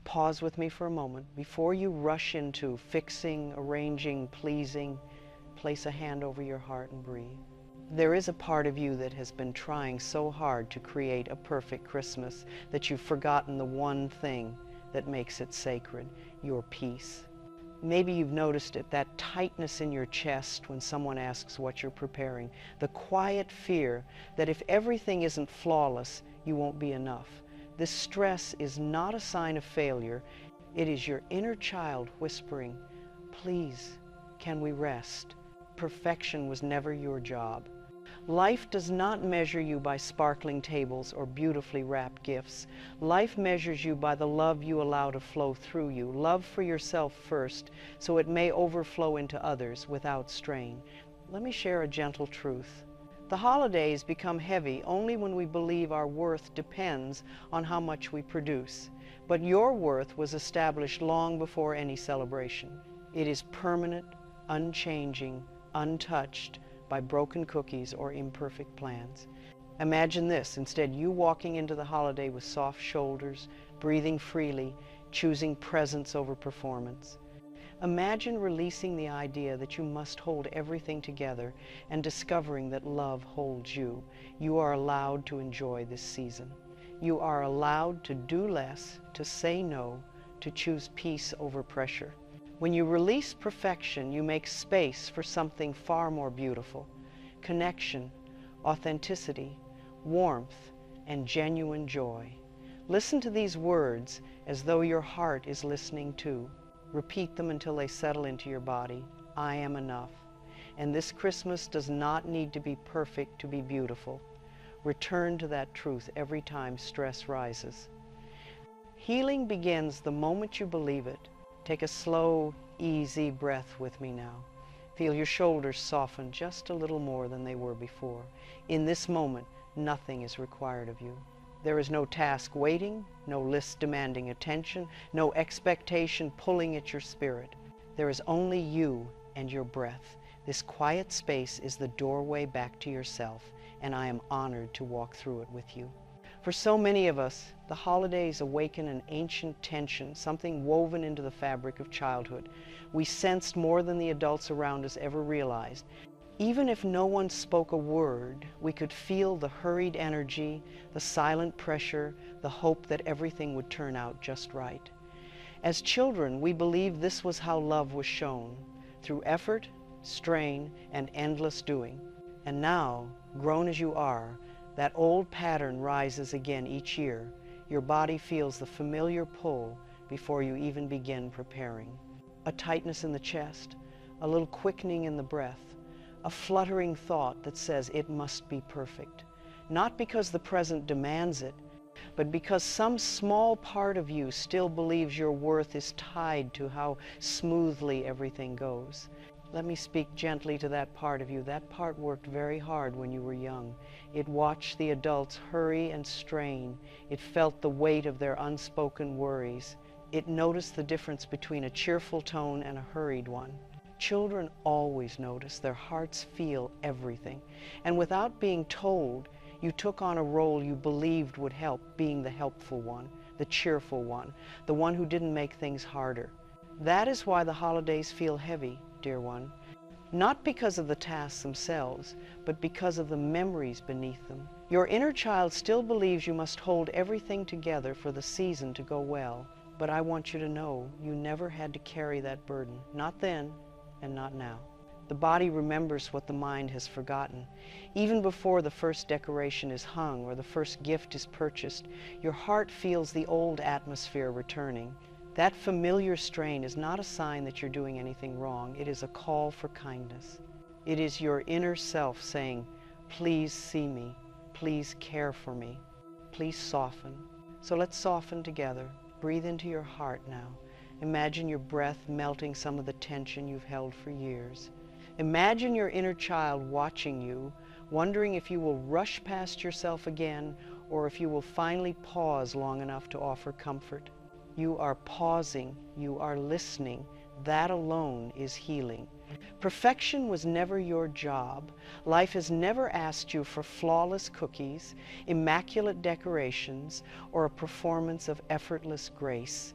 Pause with me for a moment. Before you rush into fixing, arranging, pleasing, place a hand over your heart and breathe. There is a part of you that has been trying so hard to create a perfect Christmas that you've forgotten the one thing that makes it sacred, your peace. Maybe you've noticed it, that tightness in your chest when someone asks what you're preparing, the quiet fear that if everything isn't flawless, you won't be enough. This stress is not a sign of failure. It is your inner child whispering, please, can we rest? Perfection was never your job. Life does not measure you by sparkling tables or beautifully wrapped gifts. Life measures you by the love you allow to flow through you. Love for yourself first, so it may overflow into others without strain. Let me share a gentle truth. The holidays become heavy only when we believe our worth depends on how much we produce. But your worth was established long before any celebration. It is permanent, unchanging, untouched by broken cookies or imperfect plans. Imagine this, instead you walking into the holiday with soft shoulders, breathing freely, choosing presence over performance. Imagine releasing the idea that you must hold everything together and discovering that love holds you. You are allowed to enjoy this season. You are allowed to do less, to say no, to choose peace over pressure. When you release perfection, you make space for something far more beautiful. Connection, authenticity, warmth, and genuine joy. Listen to these words as though your heart is listening too. Repeat them until they settle into your body. I am enough. And this Christmas does not need to be perfect to be beautiful. Return to that truth every time stress rises. Healing begins the moment you believe it. Take a slow, easy breath with me now. Feel your shoulders soften just a little more than they were before. In this moment, nothing is required of you. There is no task waiting, no list demanding attention, no expectation pulling at your spirit. There is only you and your breath. This quiet space is the doorway back to yourself, and I am honored to walk through it with you. For so many of us, the holidays awaken an ancient tension, something woven into the fabric of childhood. We sensed more than the adults around us ever realized. Even if no one spoke a word, we could feel the hurried energy, the silent pressure, the hope that everything would turn out just right. As children, we believed this was how love was shown, through effort, strain, and endless doing. And now, grown as you are, that old pattern rises again each year. Your body feels the familiar pull before you even begin preparing. A tightness in the chest, a little quickening in the breath, a fluttering thought that says it must be perfect. Not because the present demands it, but because some small part of you still believes your worth is tied to how smoothly everything goes. Let me speak gently to that part of you. That part worked very hard when you were young. It watched the adults hurry and strain. It felt the weight of their unspoken worries. It noticed the difference between a cheerful tone and a hurried one. Children always notice. Their hearts feel everything. And without being told, you took on a role you believed would help, being the helpful one, the cheerful one, the one who didn't make things harder. That is why the holidays feel heavy, dear one. Not because of the tasks themselves, but because of the memories beneath them. Your inner child still believes you must hold everything together for the season to go well. But I want you to know you never had to carry that burden. Not then, and not now. The body remembers what the mind has forgotten. Even before the first decoration is hung or the first gift is purchased, your heart feels the old atmosphere returning. That familiar strain is not a sign that you're doing anything wrong. It is a call for kindness. It is your inner self saying, please see me, please care for me, please soften. So let's soften together. Breathe into your heart now. Imagine your breath melting some of the tension you've held for years. Imagine your inner child watching you, wondering if you will rush past yourself again or if you will finally pause long enough to offer comfort. You are pausing, you are listening. That alone is healing. Perfection was never your job. Life has never asked you for flawless cookies, immaculate decorations, or a performance of effortless grace.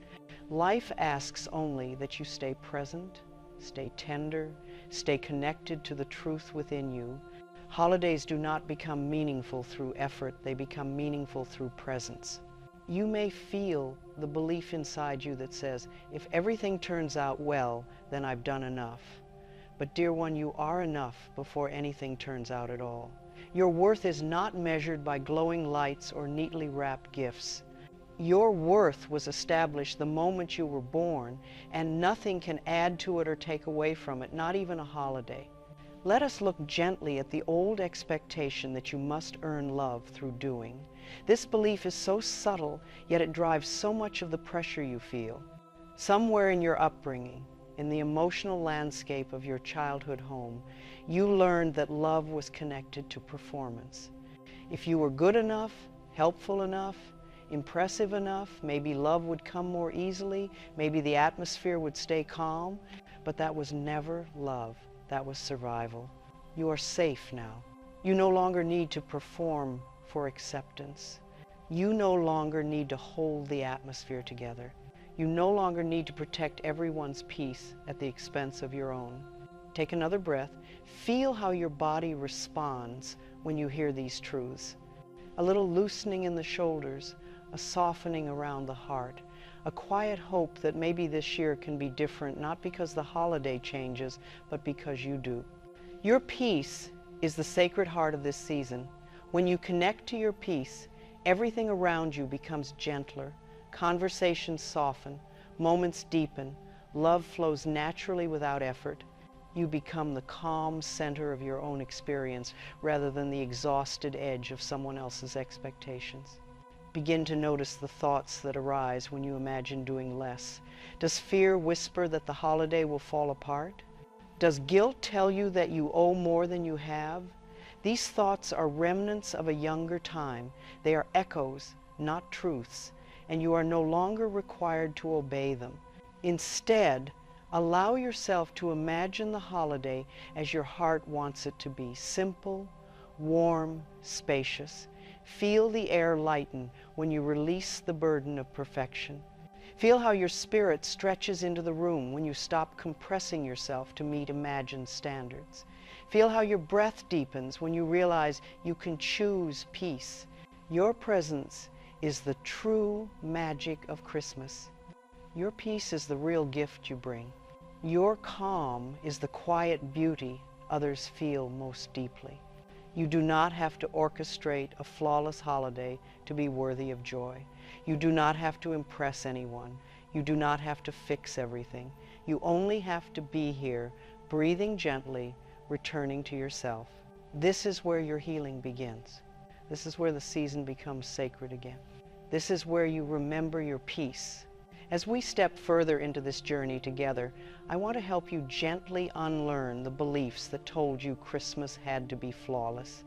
Life asks only that you stay present, stay tender, stay connected to the truth within you. Holidays do not become meaningful through effort, they become meaningful through presence. You may feel the belief inside you that says, if everything turns out well, then I've done enough. But dear one, you are enough before anything turns out at all. Your worth is not measured by glowing lights or neatly wrapped gifts. Your worth was established the moment you were born, and nothing can add to it or take away from it, not even a holiday. Let us look gently at the old expectation that you must earn love through doing. This belief is so subtle, yet it drives so much of the pressure you feel. Somewhere in your upbringing, in the emotional landscape of your childhood home, you learned that love was connected to performance. If you were good enough, helpful enough, impressive enough, maybe love would come more easily, maybe the atmosphere would stay calm, but that was never love. That was survival. You are safe now. You no longer need to perform for acceptance. You no longer need to hold the atmosphere together. You no longer need to protect everyone's peace at the expense of your own. Take another breath. Feel how your body responds when you hear these truths. A little loosening in the shoulders, a softening around the heart, a quiet hope that maybe this year can be different, not because the holiday changes, but because you do. Your peace is the sacred heart of this season. When you connect to your peace, everything around you becomes gentler, conversations soften, moments deepen, love flows naturally without effort. You become the calm center of your own experience rather than the exhausted edge of someone else's expectations. Begin to notice the thoughts that arise when you imagine doing less. Does fear whisper that the holiday will fall apart? Does guilt tell you that you owe more than you have? These thoughts are remnants of a younger time. They are echoes, not truths, and you are no longer required to obey them. Instead, allow yourself to imagine the holiday as your heart wants it to be, simple, warm, spacious. Feel the air lighten when you release the burden of perfection. Feel how your spirit stretches into the room when you stop compressing yourself to meet imagined standards. Feel how your breath deepens when you realize you can choose peace. Your presence is the true magic of Christmas. Your peace is the real gift you bring. Your calm is the quiet beauty others feel most deeply. You do not have to orchestrate a flawless holiday to be worthy of joy. You do not have to impress anyone. You do not have to fix everything. You only have to be here, breathing gently, returning to yourself. This is where your healing begins. This is where the season becomes sacred again. This is where you remember your peace. As we step further into this journey together, I want to help you gently unlearn the beliefs that told you Christmas had to be flawless.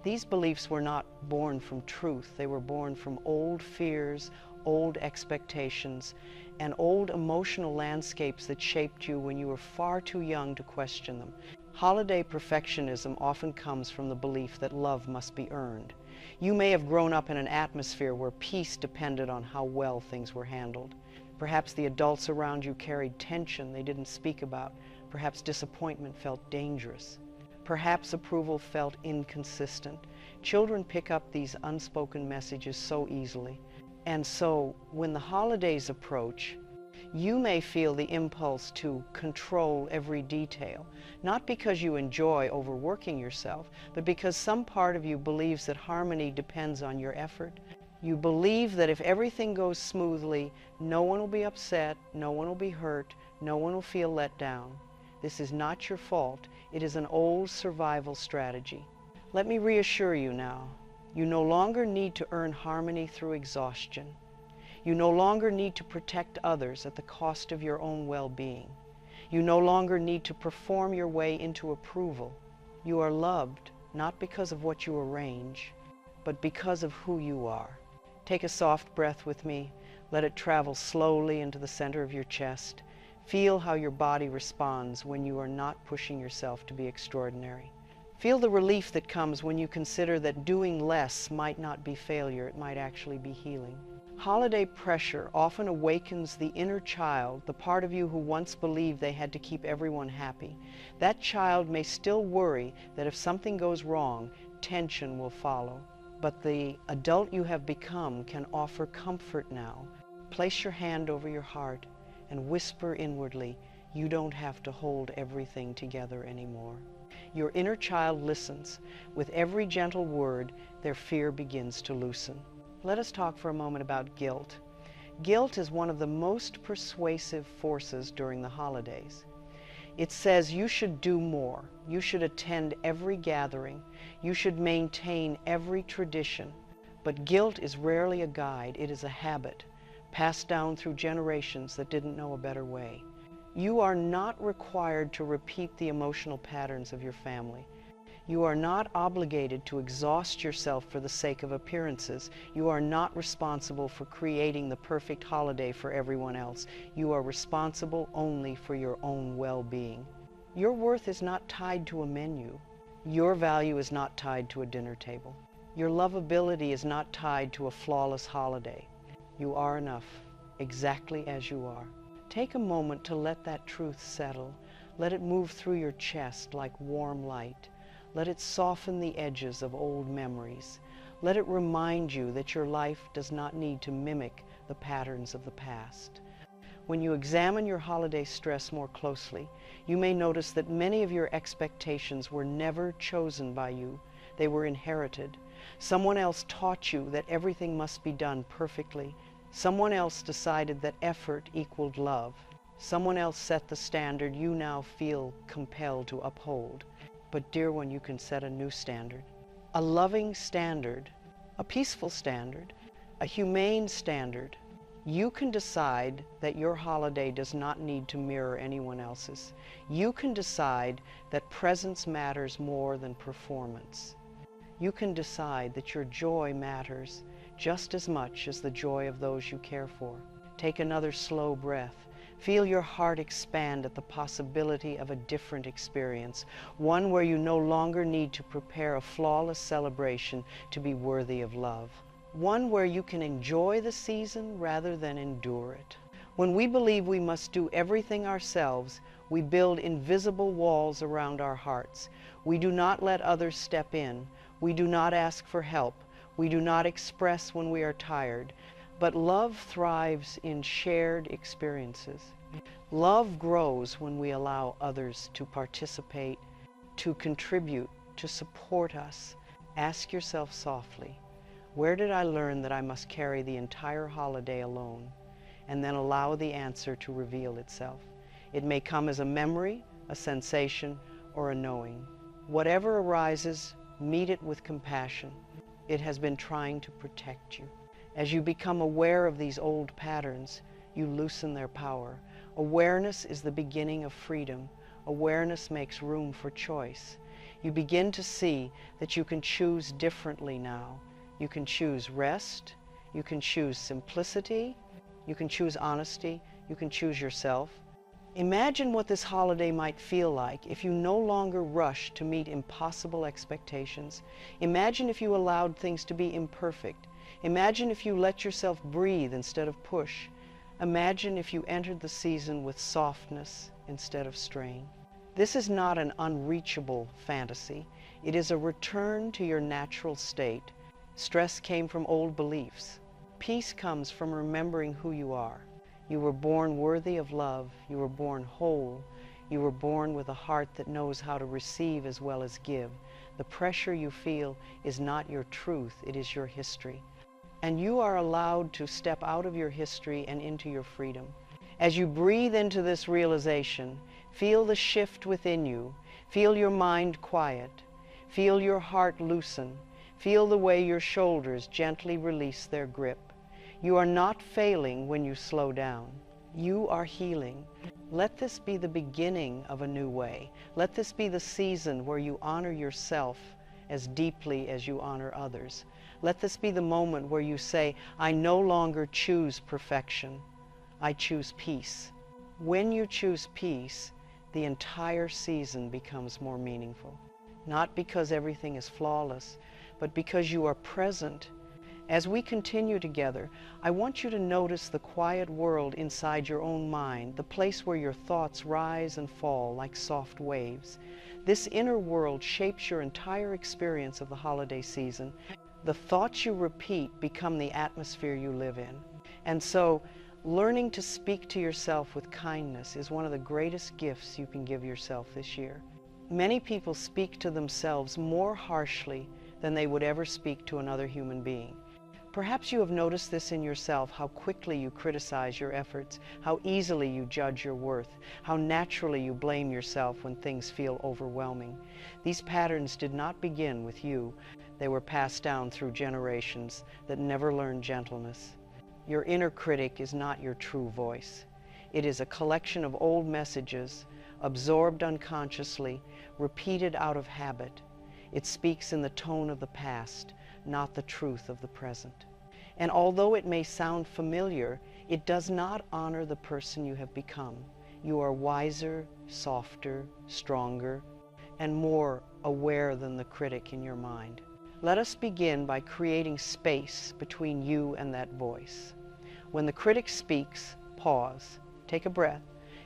These beliefs were not born from truth. They were born from old fears, old expectations, and old emotional landscapes that shaped you when you were far too young to question them. Holiday perfectionism often comes from the belief that love must be earned. You may have grown up in an atmosphere where peace depended on how well things were handled. Perhaps the adults around you carried tension they didn't speak about. Perhaps disappointment felt dangerous. Perhaps approval felt inconsistent. Children pick up these unspoken messages so easily. And so, when the holidays approach, you may feel the impulse to control every detail, not because you enjoy overworking yourself, but because some part of you believes that harmony depends on your effort. You believe that if everything goes smoothly, no one will be upset, no one will be hurt, no one will feel let down. This is not your fault. It is an old survival strategy. Let me reassure you now. You no longer need to earn harmony through exhaustion. You no longer need to protect others at the cost of your own well-being. You no longer need to perform your way into approval. You are loved, not because of what you arrange, but because of who you are. Take a soft breath with me. Let it travel slowly into the center of your chest. Feel how your body responds when you are not pushing yourself to be extraordinary. Feel the relief that comes when you consider that doing less might not be failure, it might actually be healing. Holiday pressure often awakens the inner child, the part of you who once believed they had to keep everyone happy. That child may still worry that if something goes wrong, tension will follow. But the adult you have become can offer comfort now. Place your hand over your heart and whisper inwardly, you don't have to hold everything together anymore. Your inner child listens. With every gentle word, their fear begins to loosen. Let us talk for a moment about guilt. Guilt is one of the most persuasive forces during the holidays. It says you should do more, you should attend every gathering, you should maintain every tradition. But guilt is rarely a guide, it is a habit, passed down through generations that didn't know a better way. You are not required to repeat the emotional patterns of your family. You are not obligated to exhaust yourself for the sake of appearances. You are not responsible for creating the perfect holiday for everyone else. You are responsible only for your own well-being. Your worth is not tied to a menu. Your value is not tied to a dinner table. Your lovability is not tied to a flawless holiday. You are enough, exactly as you are. Take a moment to let that truth settle. Let it move through your chest like warm light. Let it soften the edges of old memories. Let it remind you that your life does not need to mimic the patterns of the past. When you examine your holiday stress more closely, you may notice that many of your expectations were never chosen by you. They were inherited. Someone else taught you that everything must be done perfectly. Someone else decided that effort equaled love. Someone else set the standard you now feel compelled to uphold. But dear one, you can set a new standard. A loving standard, a peaceful standard, a humane standard. You can decide that your holiday does not need to mirror anyone else's. You can decide that presence matters more than performance. You can decide that your joy matters just as much as the joy of those you care for. Take another slow breath. Feel your heart expand at the possibility of a different experience, one where you no longer need to prepare a flawless celebration to be worthy of love. One where you can enjoy the season rather than endure it. When we believe we must do everything ourselves, we build invisible walls around our hearts. We do not let others step in. We do not ask for help. We do not express when we are tired. But love thrives in shared experiences. Love grows when we allow others to participate, to contribute, to support us. Ask yourself softly, where did I learn that I must carry the entire holiday alone? And then allow the answer to reveal itself. It may come as a memory, a sensation, or a knowing. Whatever arises, meet it with compassion. It has been trying to protect you. As you become aware of these old patterns, you loosen their power. Awareness is the beginning of freedom. Awareness makes room for choice. You begin to see that you can choose differently now. You can choose rest. You can choose simplicity. You can choose honesty. You can choose yourself. Imagine what this holiday might feel like if you no longer rush to meet impossible expectations. Imagine if you allowed things to be imperfect. Imagine if you let yourself breathe instead of push. Imagine if you entered the season with softness instead of strain. This is not an unreachable fantasy. It is a return to your natural state. Stress came from old beliefs. Peace comes from remembering who you are. You were born worthy of love. You were born whole. You were born with a heart that knows how to receive as well as give. The pressure you feel is not your truth, it is your history. And you are allowed to step out of your history and into your freedom. As you breathe into this realization, feel the shift within you. Feel your mind quiet. Feel your heart loosen. Feel the way your shoulders gently release their grip. You are not failing when you slow down. You are healing. Let this be the beginning of a new way. Let this be the season where you honor yourself as deeply as you honor others. Let this be the moment where you say, I no longer choose perfection. I choose peace. When you choose peace, the entire season becomes more meaningful. Not because everything is flawless, but because you are present As we continue together, I want you to notice the quiet world inside your own mind, the place where your thoughts rise and fall like soft waves. This inner world shapes your entire experience of the holiday season. The thoughts you repeat become the atmosphere you live in. And so, learning to speak to yourself with kindness is one of the greatest gifts you can give yourself this year. Many people speak to themselves more harshly than they would ever speak to another human being. Perhaps you have noticed this in yourself, how quickly you criticize your efforts, how easily you judge your worth, how naturally you blame yourself when things feel overwhelming. These patterns did not begin with you. They were passed down through generations that never learned gentleness. Your inner critic is not your true voice. It is a collection of old messages, absorbed unconsciously, repeated out of habit. It speaks in the tone of the past, not the truth of the present. And although it may sound familiar, it does not honor the person you have become. You are wiser, softer, stronger, and more aware than the critic in your mind. Let us begin by creating space between you and that voice. When the critic speaks, pause, take a breath,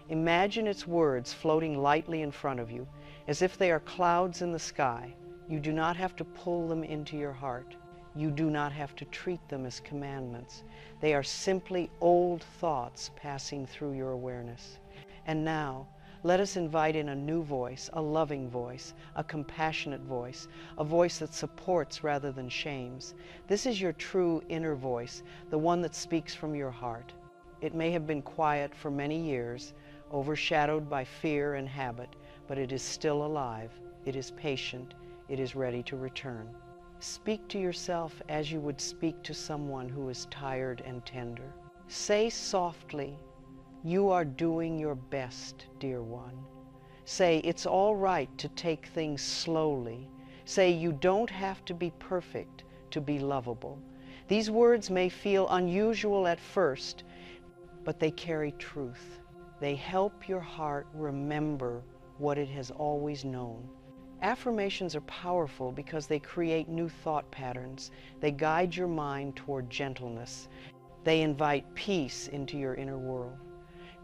imagine its words floating lightly in front of you, as if they are clouds in the sky. You do not have to pull them into your heart. You do not have to treat them as commandments. They are simply old thoughts passing through your awareness. And now, let us invite in a new voice, a loving voice, a compassionate voice, a voice that supports rather than shames. This is your true inner voice, the one that speaks from your heart. It may have been quiet for many years, overshadowed by fear and habit, but it is still alive. It is patient. It is ready to return. Speak to yourself as you would speak to someone who is tired and tender. Say softly, "You are doing your best, dear one." Say, "It's all right to take things slowly." Say, "You don't have to be perfect to be lovable." These words may feel unusual at first, but they carry truth. They help your heart remember what it has always known. Affirmations are powerful because they create new thought patterns. They guide your mind toward gentleness. They invite peace into your inner world.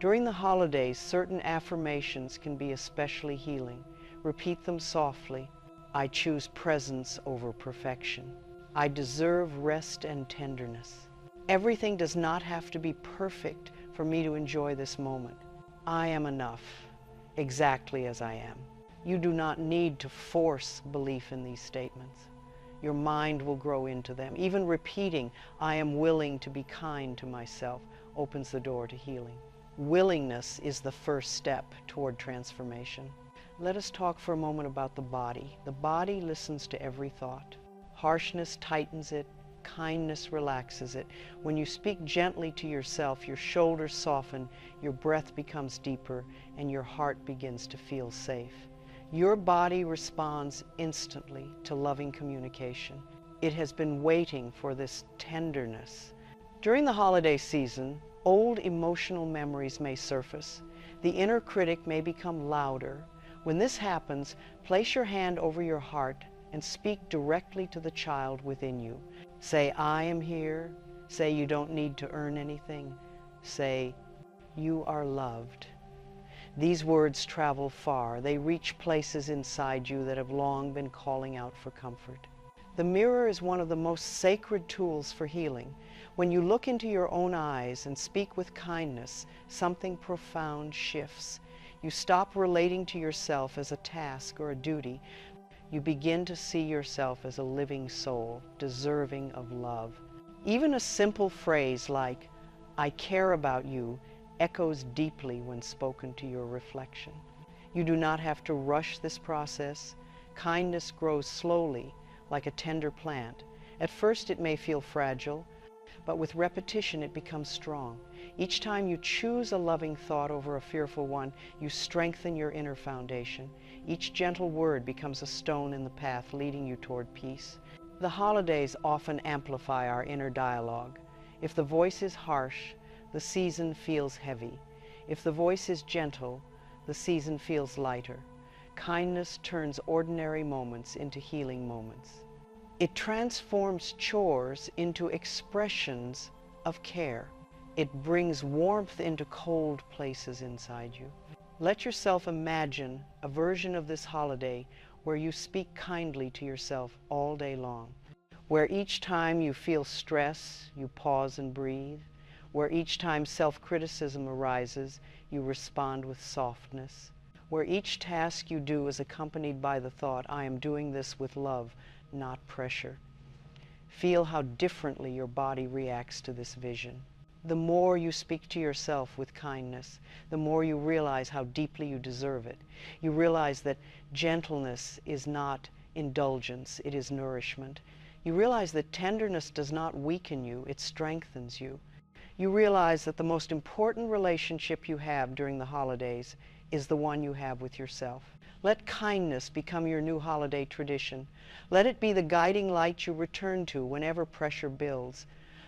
During the holidays, certain affirmations can be especially healing. Repeat them softly. I choose presence over perfection. I deserve rest and tenderness. Everything does not have to be perfect for me to enjoy this moment. I am enough, exactly as I am. You do not need to force belief in these statements. Your mind will grow into them. Even repeating, "I am willing to be kind to myself," opens the door to healing. Willingness is the first step toward transformation. Let us talk for a moment about the body. The body listens to every thought. Harshness tightens it. Kindness relaxes it. When you speak gently to yourself, your shoulders soften, your breath becomes deeper, and your heart begins to feel safe. Your body responds instantly to loving communication. It has been waiting for this tenderness. During the holiday season, old emotional memories may surface. The inner critic may become louder. When this happens, place your hand over your heart and speak directly to the child within you. Say, "I am here." Say, "You don't need to earn anything." Say, "You are loved." These words travel far. They reach places inside you that have long been calling out for comfort. The mirror is one of the most sacred tools for healing. When you look into your own eyes and speak with kindness, something profound shifts. You stop relating to yourself as a task or a duty. You begin to see yourself as a living soul, deserving of love. Even a simple phrase like, "I care about you," echoes deeply when spoken to your reflection. You do not have to rush this process. Kindness grows slowly, like a tender plant. At first it may feel fragile, but with repetition it becomes strong. Each time you choose a loving thought over a fearful one, you strengthen your inner foundation. Each gentle word becomes a stone in the path leading you toward peace. The holidays often amplify our inner dialogue. If the voice is harsh, the season feels heavy. If the voice is gentle, the season feels lighter. Kindness turns ordinary moments into healing moments. It transforms chores into expressions of care. It brings warmth into cold places inside you. Let yourself imagine a version of this holiday where you speak kindly to yourself all day long, where each time you feel stress, you pause and breathe, where each time self-criticism arises, you respond with softness, where each task you do is accompanied by the thought, I am doing this with love, not pressure. Feel how differently your body reacts to this vision. The more you speak to yourself with kindness, the more you realize how deeply you deserve it. You realize that gentleness is not indulgence, it is nourishment. You realize that tenderness does not weaken you, it strengthens you. You realize that the most important relationship you have during the holidays is the one you have with yourself. Let kindness become your new holiday tradition. Let it be the guiding light you return to whenever pressure builds.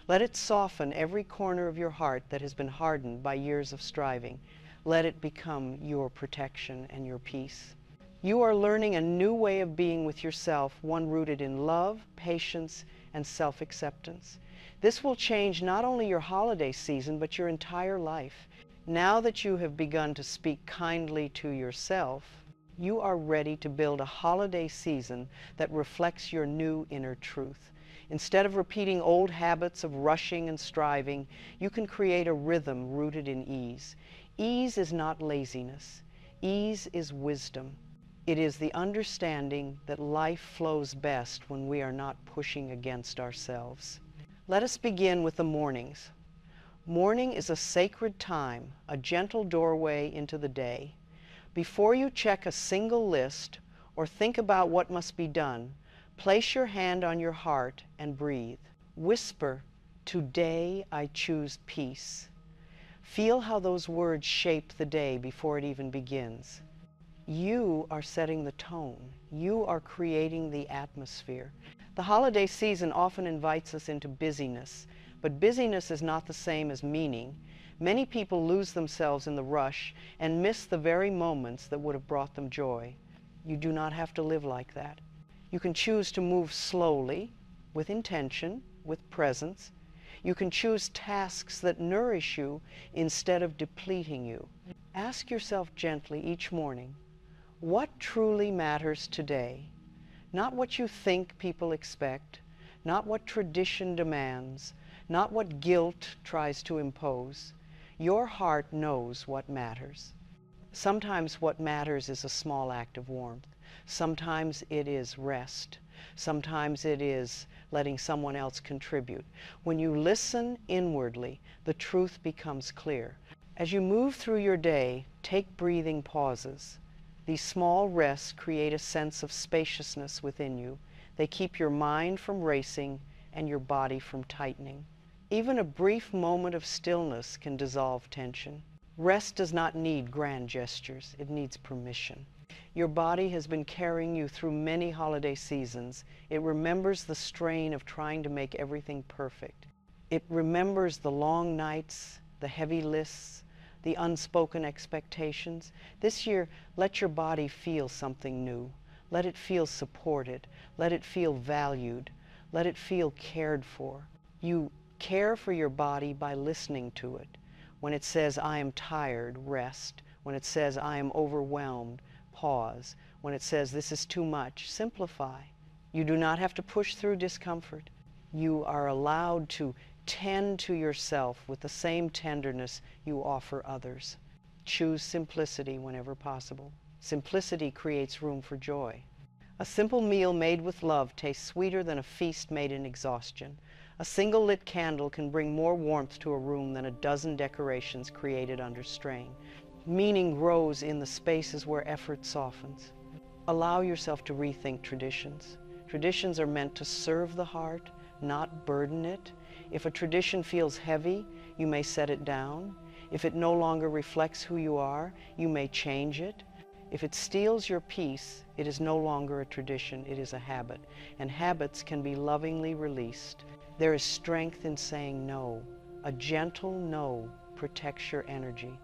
Let it soften every corner of your heart that has been hardened by years of striving. Let it become your protection and your peace. You are learning a new way of being with yourself, one rooted in love, patience, and self-acceptance. This will change not only your holiday season, but your entire life. Now that you have begun to speak kindly to yourself, you are ready to build a holiday season that reflects your new inner truth. Instead of repeating old habits of rushing and striving, you can create a rhythm rooted in ease. Ease is not laziness. Ease is wisdom. It is the understanding that life flows best when we are not pushing against ourselves. Let us begin with the mornings. Morning is a sacred time, a gentle doorway into the day. Before you check a single list or think about what must be done, place your hand on your heart and breathe. Whisper, "Today I choose peace." Feel how those words shape the day before it even begins. You are setting the tone. You are creating the atmosphere. The holiday season often invites us into busyness, but busyness is not the same as meaning. Many people lose themselves in the rush and miss the very moments that would have brought them joy. You do not have to live like that. You can choose to move slowly, with intention, with presence. You can choose tasks that nourish you instead of depleting you. Ask yourself gently each morning, what truly matters today? Not what you think people expect, not what tradition demands, not what guilt tries to impose. Your heart knows what matters. Sometimes what matters is a small act of warmth. Sometimes it is rest. Sometimes it is letting someone else contribute. When you listen inwardly, the truth becomes clear. As you move through your day, take breathing pauses. These small rests create a sense of spaciousness within you. They keep your mind from racing and your body from tightening. Even a brief moment of stillness can dissolve tension. Rest does not need grand gestures, it needs permission. Your body has been carrying you through many holiday seasons. It remembers the strain of trying to make everything perfect. It remembers the long nights, the heavy lists, the unspoken expectations. This year, let your body feel something new. Let it feel supported. Let it feel valued. Let it feel cared for. You care for your body by listening to it. When it says, I am tired, rest. When it says, I am overwhelmed, pause. When it says, this is too much, simplify. You do not have to push through discomfort. You are allowed to tend to yourself with the same tenderness you offer others. Choose simplicity whenever possible. Simplicity creates room for joy. A simple meal made with love tastes sweeter than a feast made in exhaustion. A single lit candle can bring more warmth to a room than a dozen decorations created under strain. Meaning grows in the spaces where effort softens. Allow yourself to rethink traditions. Traditions are meant to serve the heart, not burden it. If a tradition feels heavy, you may set it down. If it no longer reflects who you are, you may change it. If it steals your peace, it is no longer a tradition, it is a habit. And habits can be lovingly released. There is strength in saying no. A gentle no protects your energy.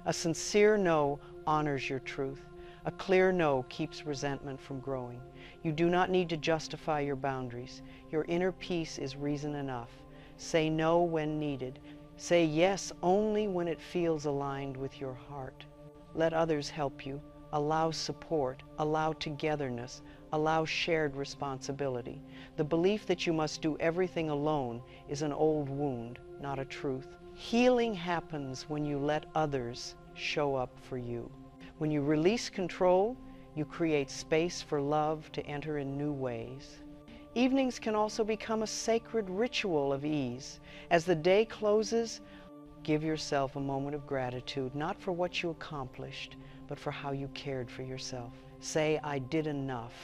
A sincere no honors your truth. A clear no keeps resentment from growing. You do not need to justify your boundaries. Your inner peace is reason enough. Say no when needed. Say yes only when it feels aligned with your heart. Let others help you. Allow support. Allow togetherness. Allow shared responsibility. The belief that you must do everything alone is an old wound, not a truth. Healing happens when you let others show up for you. When you release control, you create space for love to enter in new ways. Evenings can also become a sacred ritual of ease. As the day closes, give yourself a moment of gratitude, not for what you accomplished, but for how you cared for yourself. Say, I did enough.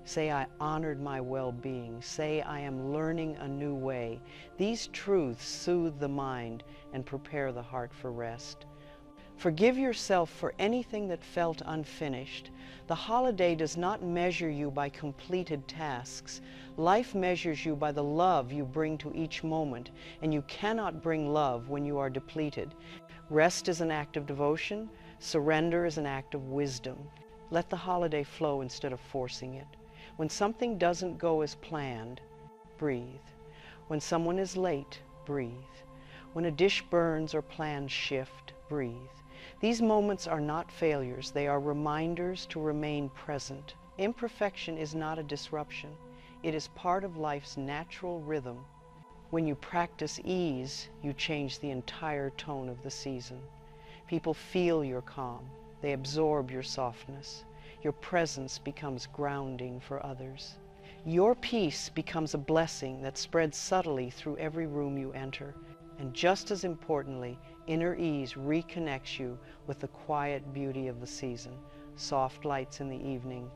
Say, I honored my well-being. Say, I am learning a new way. These truths soothe the mind and prepare the heart for rest. Forgive yourself for anything that felt unfinished. The holiday does not measure you by completed tasks. Life measures you by the love you bring to each moment, and you cannot bring love when you are depleted. Rest is an act of devotion. Surrender is an act of wisdom. Let the holiday flow instead of forcing it. When something doesn't go as planned, breathe. When someone is late, breathe. When a dish burns or plans shift, breathe. These moments are not failures. They are reminders to remain present. Imperfection is not a disruption. It is part of life's natural rhythm. When you practice ease, you change the entire tone of the season. People feel your calm. They absorb your softness. Your presence becomes grounding for others. Your peace becomes a blessing that spreads subtly through every room you enter. And just as importantly, inner ease reconnects you with the quiet beauty of the season. Soft lights in the evening,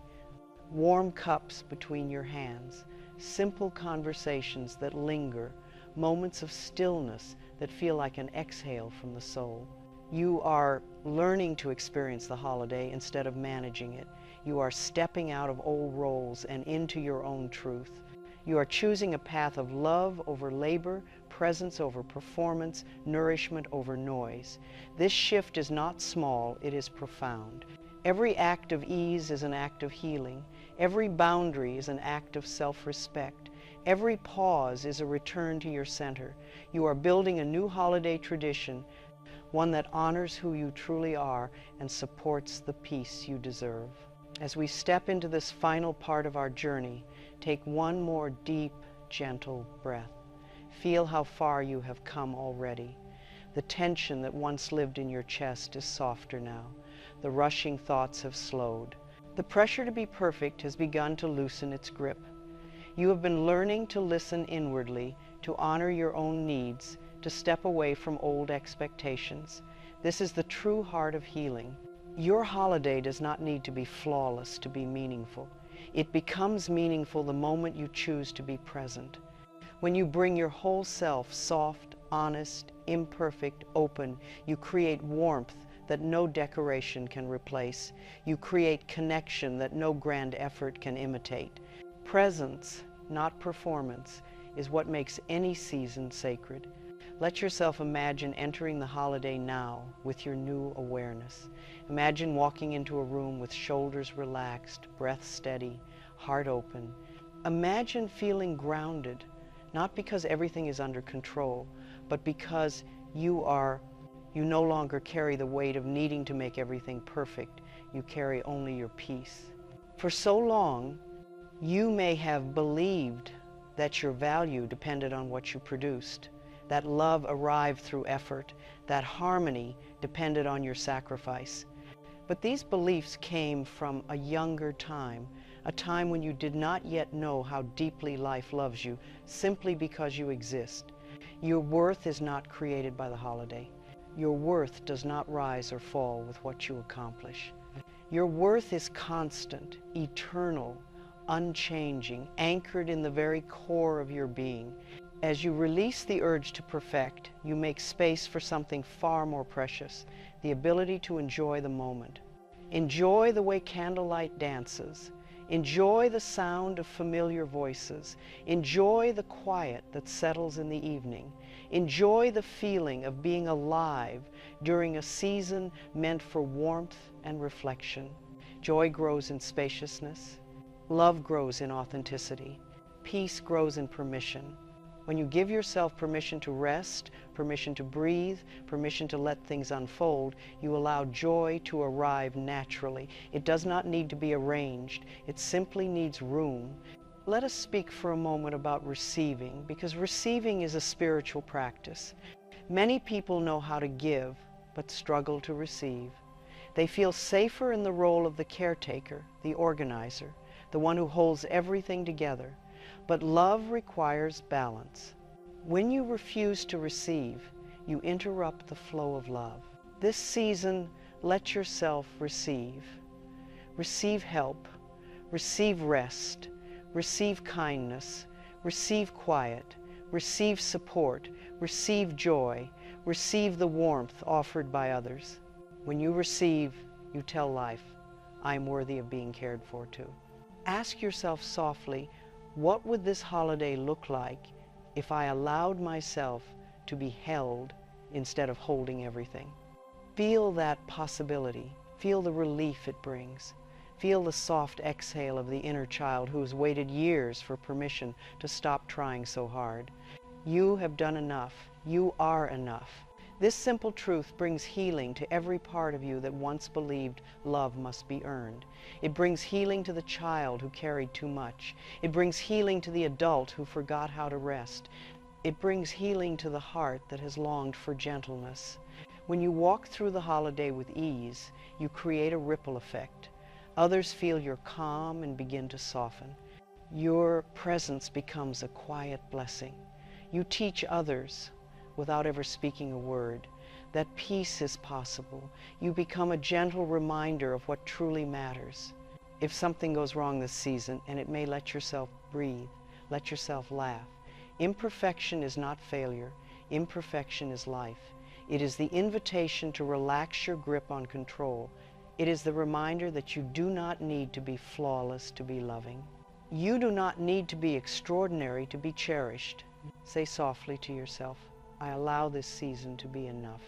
warm cups between your hands, simple conversations that linger, moments of stillness that feel like an exhale from the soul. You are learning to experience the holiday instead of managing it. You are stepping out of old roles and into your own truth. You are choosing a path of love over labor, presence over performance, nourishment over noise. This shift is not small, it is profound. Every act of ease is an act of healing. Every boundary is an act of self-respect. Every pause is a return to your center. You are building a new holiday tradition, one that honors who you truly are and supports the peace you deserve. As we step into this final part of our journey, take one more deep, gentle breath. Feel how far you have come already. The tension that once lived in your chest is softer now. The rushing thoughts have slowed. The pressure to be perfect has begun to loosen its grip. You have been learning to listen inwardly, to honor your own needs, to step away from old expectations. This is the true heart of healing. Your holiday does not need to be flawless to be meaningful. It becomes meaningful the moment you choose to be present. When you bring your whole self, soft, honest, imperfect, open, you create warmth that no decoration can replace. You create connection that no grand effort can imitate. Presence, not performance, is what makes any season sacred. Let yourself imagine entering the holiday now with your new awareness. Imagine walking into a room with shoulders relaxed, breath steady, heart open. Imagine feeling grounded, not because everything is under control, but because you no longer carry the weight of needing to make everything perfect. You carry only your peace. For so long, you may have believed that your value depended on what you produced, that love arrived through effort, that harmony depended on your sacrifice. But these beliefs came from a younger time, a time when you did not yet know how deeply life loves you simply because you exist. Your worth is not created by the holiday. Your worth does not rise or fall with what you accomplish. Your worth is constant, eternal, unchanging, anchored in the very core of your being. As you release the urge to perfect, you make space for something far more precious, the ability to enjoy the moment. Enjoy the way candlelight dances. Enjoy the sound of familiar voices. Enjoy the quiet that settles in the evening. Enjoy the feeling of being alive during a season meant for warmth and reflection. Joy grows in spaciousness. Love grows in authenticity. Peace grows in permission. When you give yourself permission to rest, permission to breathe, permission to let things unfold, you allow joy to arrive naturally. It does not need to be arranged. It simply needs room. Let us speak for a moment about receiving, because receiving is a spiritual practice. Many people know how to give, but struggle to receive. They feel safer in the role of the caretaker, the organizer, the one who holds everything together. But love requires balance. When you refuse to receive, you interrupt the flow of love. This season, let yourself receive. Receive help, receive rest, receive kindness, receive quiet, receive support, receive joy, receive the warmth offered by others. When you receive, you tell life, I am worthy of being cared for too. Ask yourself softly, what would this holiday look like if I allowed myself to be held instead of holding everything? Feel that possibility. Feel the relief it brings. Feel the soft exhale of the inner child who has waited years for permission to stop trying so hard. You have done enough. You are enough. This simple truth brings healing to every part of you that once believed love must be earned. It brings healing to the child who carried too much. It brings healing to the adult who forgot how to rest. It brings healing to the heart that has longed for gentleness. When you walk through the holiday with ease, you create a ripple effect. Others feel your calm and begin to soften. Your presence becomes a quiet blessing. You teach others, without ever speaking a word, that peace is possible. You become a gentle reminder of what truly matters. If something goes wrong this season, and it may, let yourself breathe, let yourself laugh. Imperfection is not failure. Imperfection is life. It is the invitation to relax your grip on control. It is the reminder that you do not need to be flawless to be loving. You do not need to be extraordinary to be cherished. Say softly to yourself, I allow this season to be enough.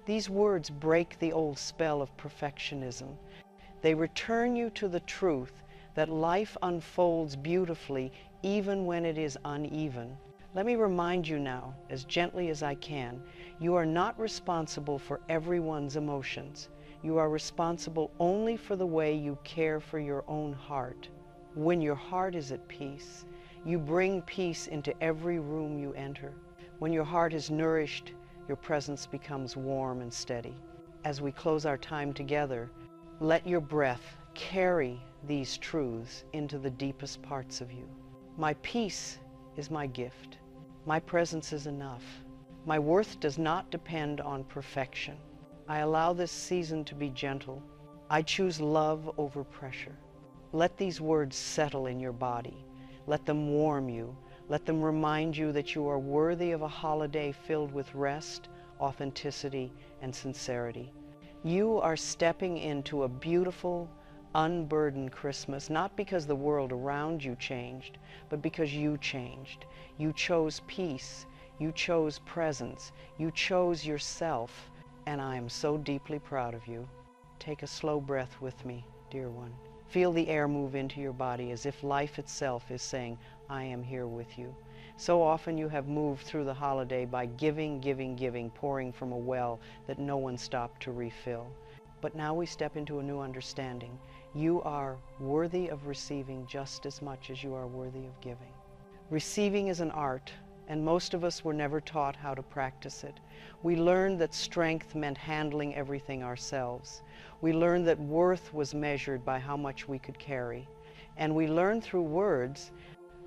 These words break the old spell of perfectionism. They return you to the truth that life unfolds beautifully even when it is uneven. Let me remind you now, as gently as I can, you are not responsible for everyone's emotions. You are responsible only for the way you care for your own heart. When your heart is at peace, you bring peace into every room you enter. When your heart is nourished, your presence becomes warm and steady. As we close our time together, let your breath carry these truths into the deepest parts of you. My peace is my gift. My presence is enough. My worth does not depend on perfection. I allow this season to be gentle. I choose love over pressure. Let these words settle in your body. Let them warm you. Let them remind you that you are worthy of a holiday filled with rest, authenticity, and sincerity. You are stepping into a beautiful, unburdened Christmas, not because the world around you changed, but because you changed. You chose peace. You chose presence. You chose yourself. And I am so deeply proud of you. Take a slow breath with me, dear one. Feel the air move into your body as if life itself is saying, I am here with you. So often you have moved through the holiday by giving, giving, giving, pouring from a well that no one stopped to refill. But now we step into a new understanding. You are worthy of receiving just as much as you are worthy of giving. Receiving is an art, and most of us were never taught how to practice it. We learned that strength meant handling everything ourselves. We learned that worth was measured by how much we could carry. And we learned through words,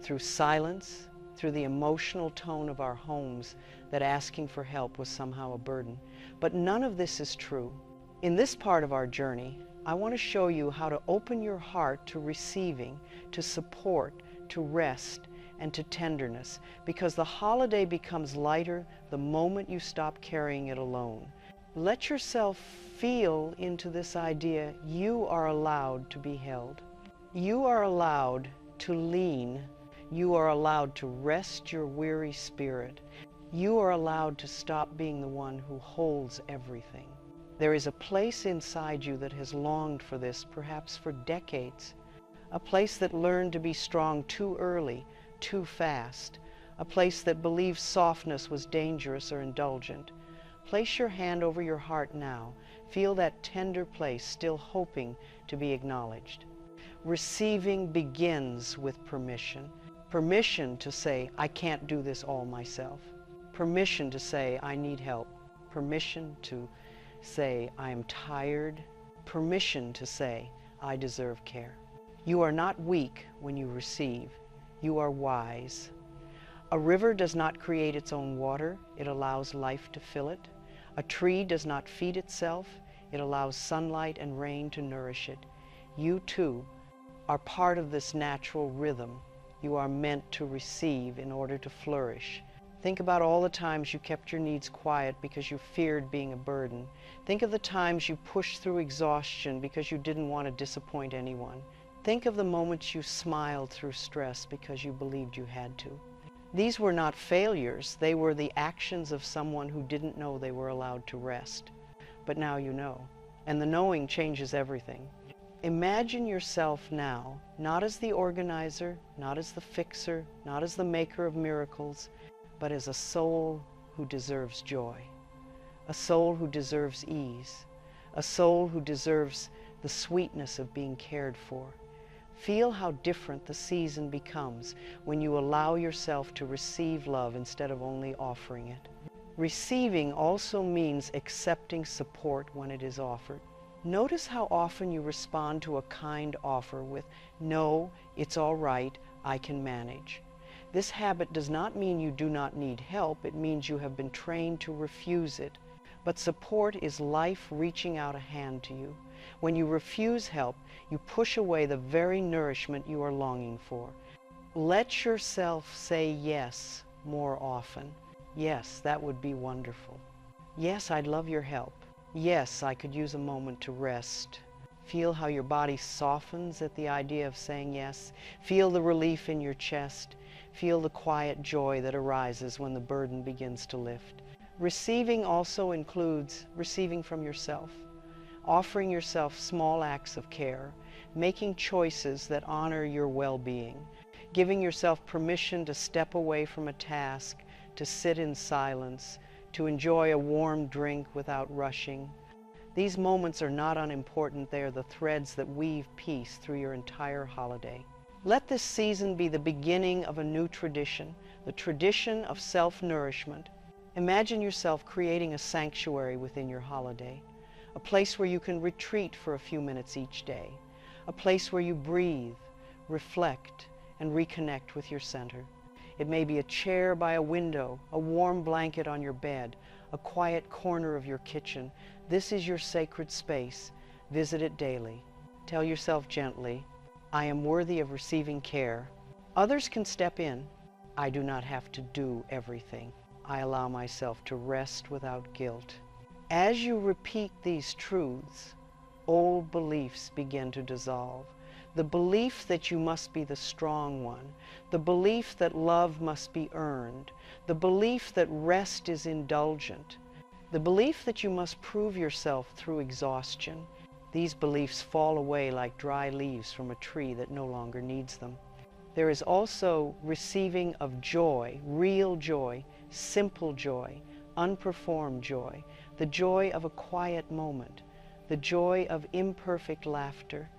through silence, through the emotional tone of our homes, that asking for help was somehow a burden. But none of this is true. In this part of our journey, I want to show you how to open your heart to receiving, to support, to rest, and to tenderness, because the holiday becomes lighter the moment you stop carrying it alone. Let yourself feel into this idea. You are allowed to be held. You are allowed to lean. You are allowed to rest your weary spirit. You are allowed to stop being the one who holds everything. There is a place inside you that has longed for this, perhaps for decades. A place that learned to be strong too early, too fast. A place that believed softness was dangerous or indulgent. Place your hand over your heart now. Feel that tender place, still hoping to be acknowledged. Receiving begins with permission. Permission to say, I can't do this all myself. Permission to say, I need help. Permission to say, I am tired. Permission to say, I deserve care. You are not weak when you receive. You are wise. A river does not create its own water. It allows life to fill it. A tree does not feed itself. It allows sunlight and rain to nourish it. You too are part of this natural rhythm. You are meant to receive in order to flourish. Think about all the times you kept your needs quiet because you feared being a burden. Think of the times you pushed through exhaustion because you didn't want to disappoint anyone. Think of the moments you smiled through stress because you believed you had to. These were not failures. They were the actions of someone who didn't know they were allowed to rest. But now you know, and the knowing changes everything. Imagine yourself now, not as the organizer, not as the fixer, not as the maker of miracles, but as a soul who deserves joy, a soul who deserves ease, a soul who deserves the sweetness of being cared for. Feel how different the season becomes when you allow yourself to receive love instead of only offering it. Receiving also means accepting support when it is offered. Notice how often you respond to a kind offer with, no, it's all right, I can manage. This habit does not mean you do not need help. It means you have been trained to refuse it. But support is life reaching out a hand to you. When you refuse help, you push away the very nourishment you are longing for. Let yourself say yes more often. Yes, that would be wonderful. Yes, I'd love your help. Yes, I could use a moment to rest. Feel how your body softens at the idea of saying yes. Feel the relief in your chest. Feel the quiet joy that arises when the burden begins to lift. Receiving also includes receiving from yourself, offering yourself small acts of care, making choices that honor your well-being, giving yourself permission to step away from a task, to sit in silence, to enjoy a warm drink without rushing. These moments are not unimportant. They are the threads that weave peace through your entire holiday. Let this season be the beginning of a new tradition, the tradition of self-nourishment. Imagine yourself creating a sanctuary within your holiday, a place where you can retreat for a few minutes each day, a place where you breathe, reflect, and reconnect with your center. It may be a chair by a window, a warm blanket on your bed, a quiet corner of your kitchen. This is your sacred space. Visit it daily. Tell yourself gently, I am worthy of receiving care. Others can step in. I do not have to do everything. I allow myself to rest without guilt. As you repeat these truths, old beliefs begin to dissolve. The belief that you must be the strong one, the belief that love must be earned, the belief that rest is indulgent, the belief that you must prove yourself through exhaustion. These beliefs fall away like dry leaves from a tree that no longer needs them. There is also receiving of joy, real joy, simple joy, unperformed joy, the joy of a quiet moment, the joy of imperfect laughter,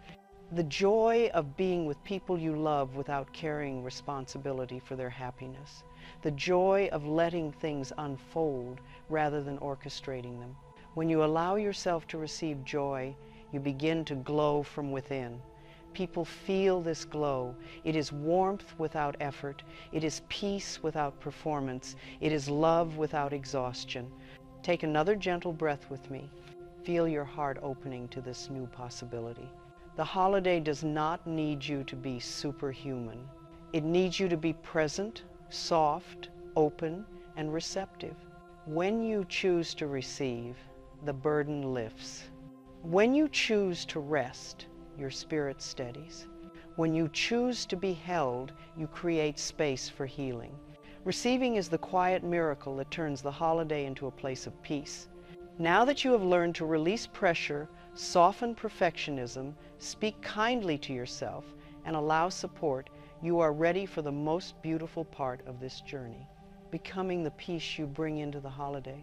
the joy of being with people you love without carrying responsibility for their happiness, the joy of letting things unfold rather than orchestrating them. When you allow yourself to receive joy, you begin to glow from within. People feel this glow. It is warmth without effort. It is peace without performance. It is love without exhaustion. Take another gentle breath with me. Feel your heart opening to this new possibility. The holiday does not need you to be superhuman. It needs you to be present, soft, open, and receptive. When you choose to receive, the burden lifts. When you choose to rest, your spirit steadies. When you choose to be held, you create space for healing. Receiving is the quiet miracle that turns the holiday into a place of peace. Now that you have learned to release pressure, soften perfectionism, speak kindly to yourself, and allow support, you are ready for the most beautiful part of this journey, becoming the peace you bring into the holiday.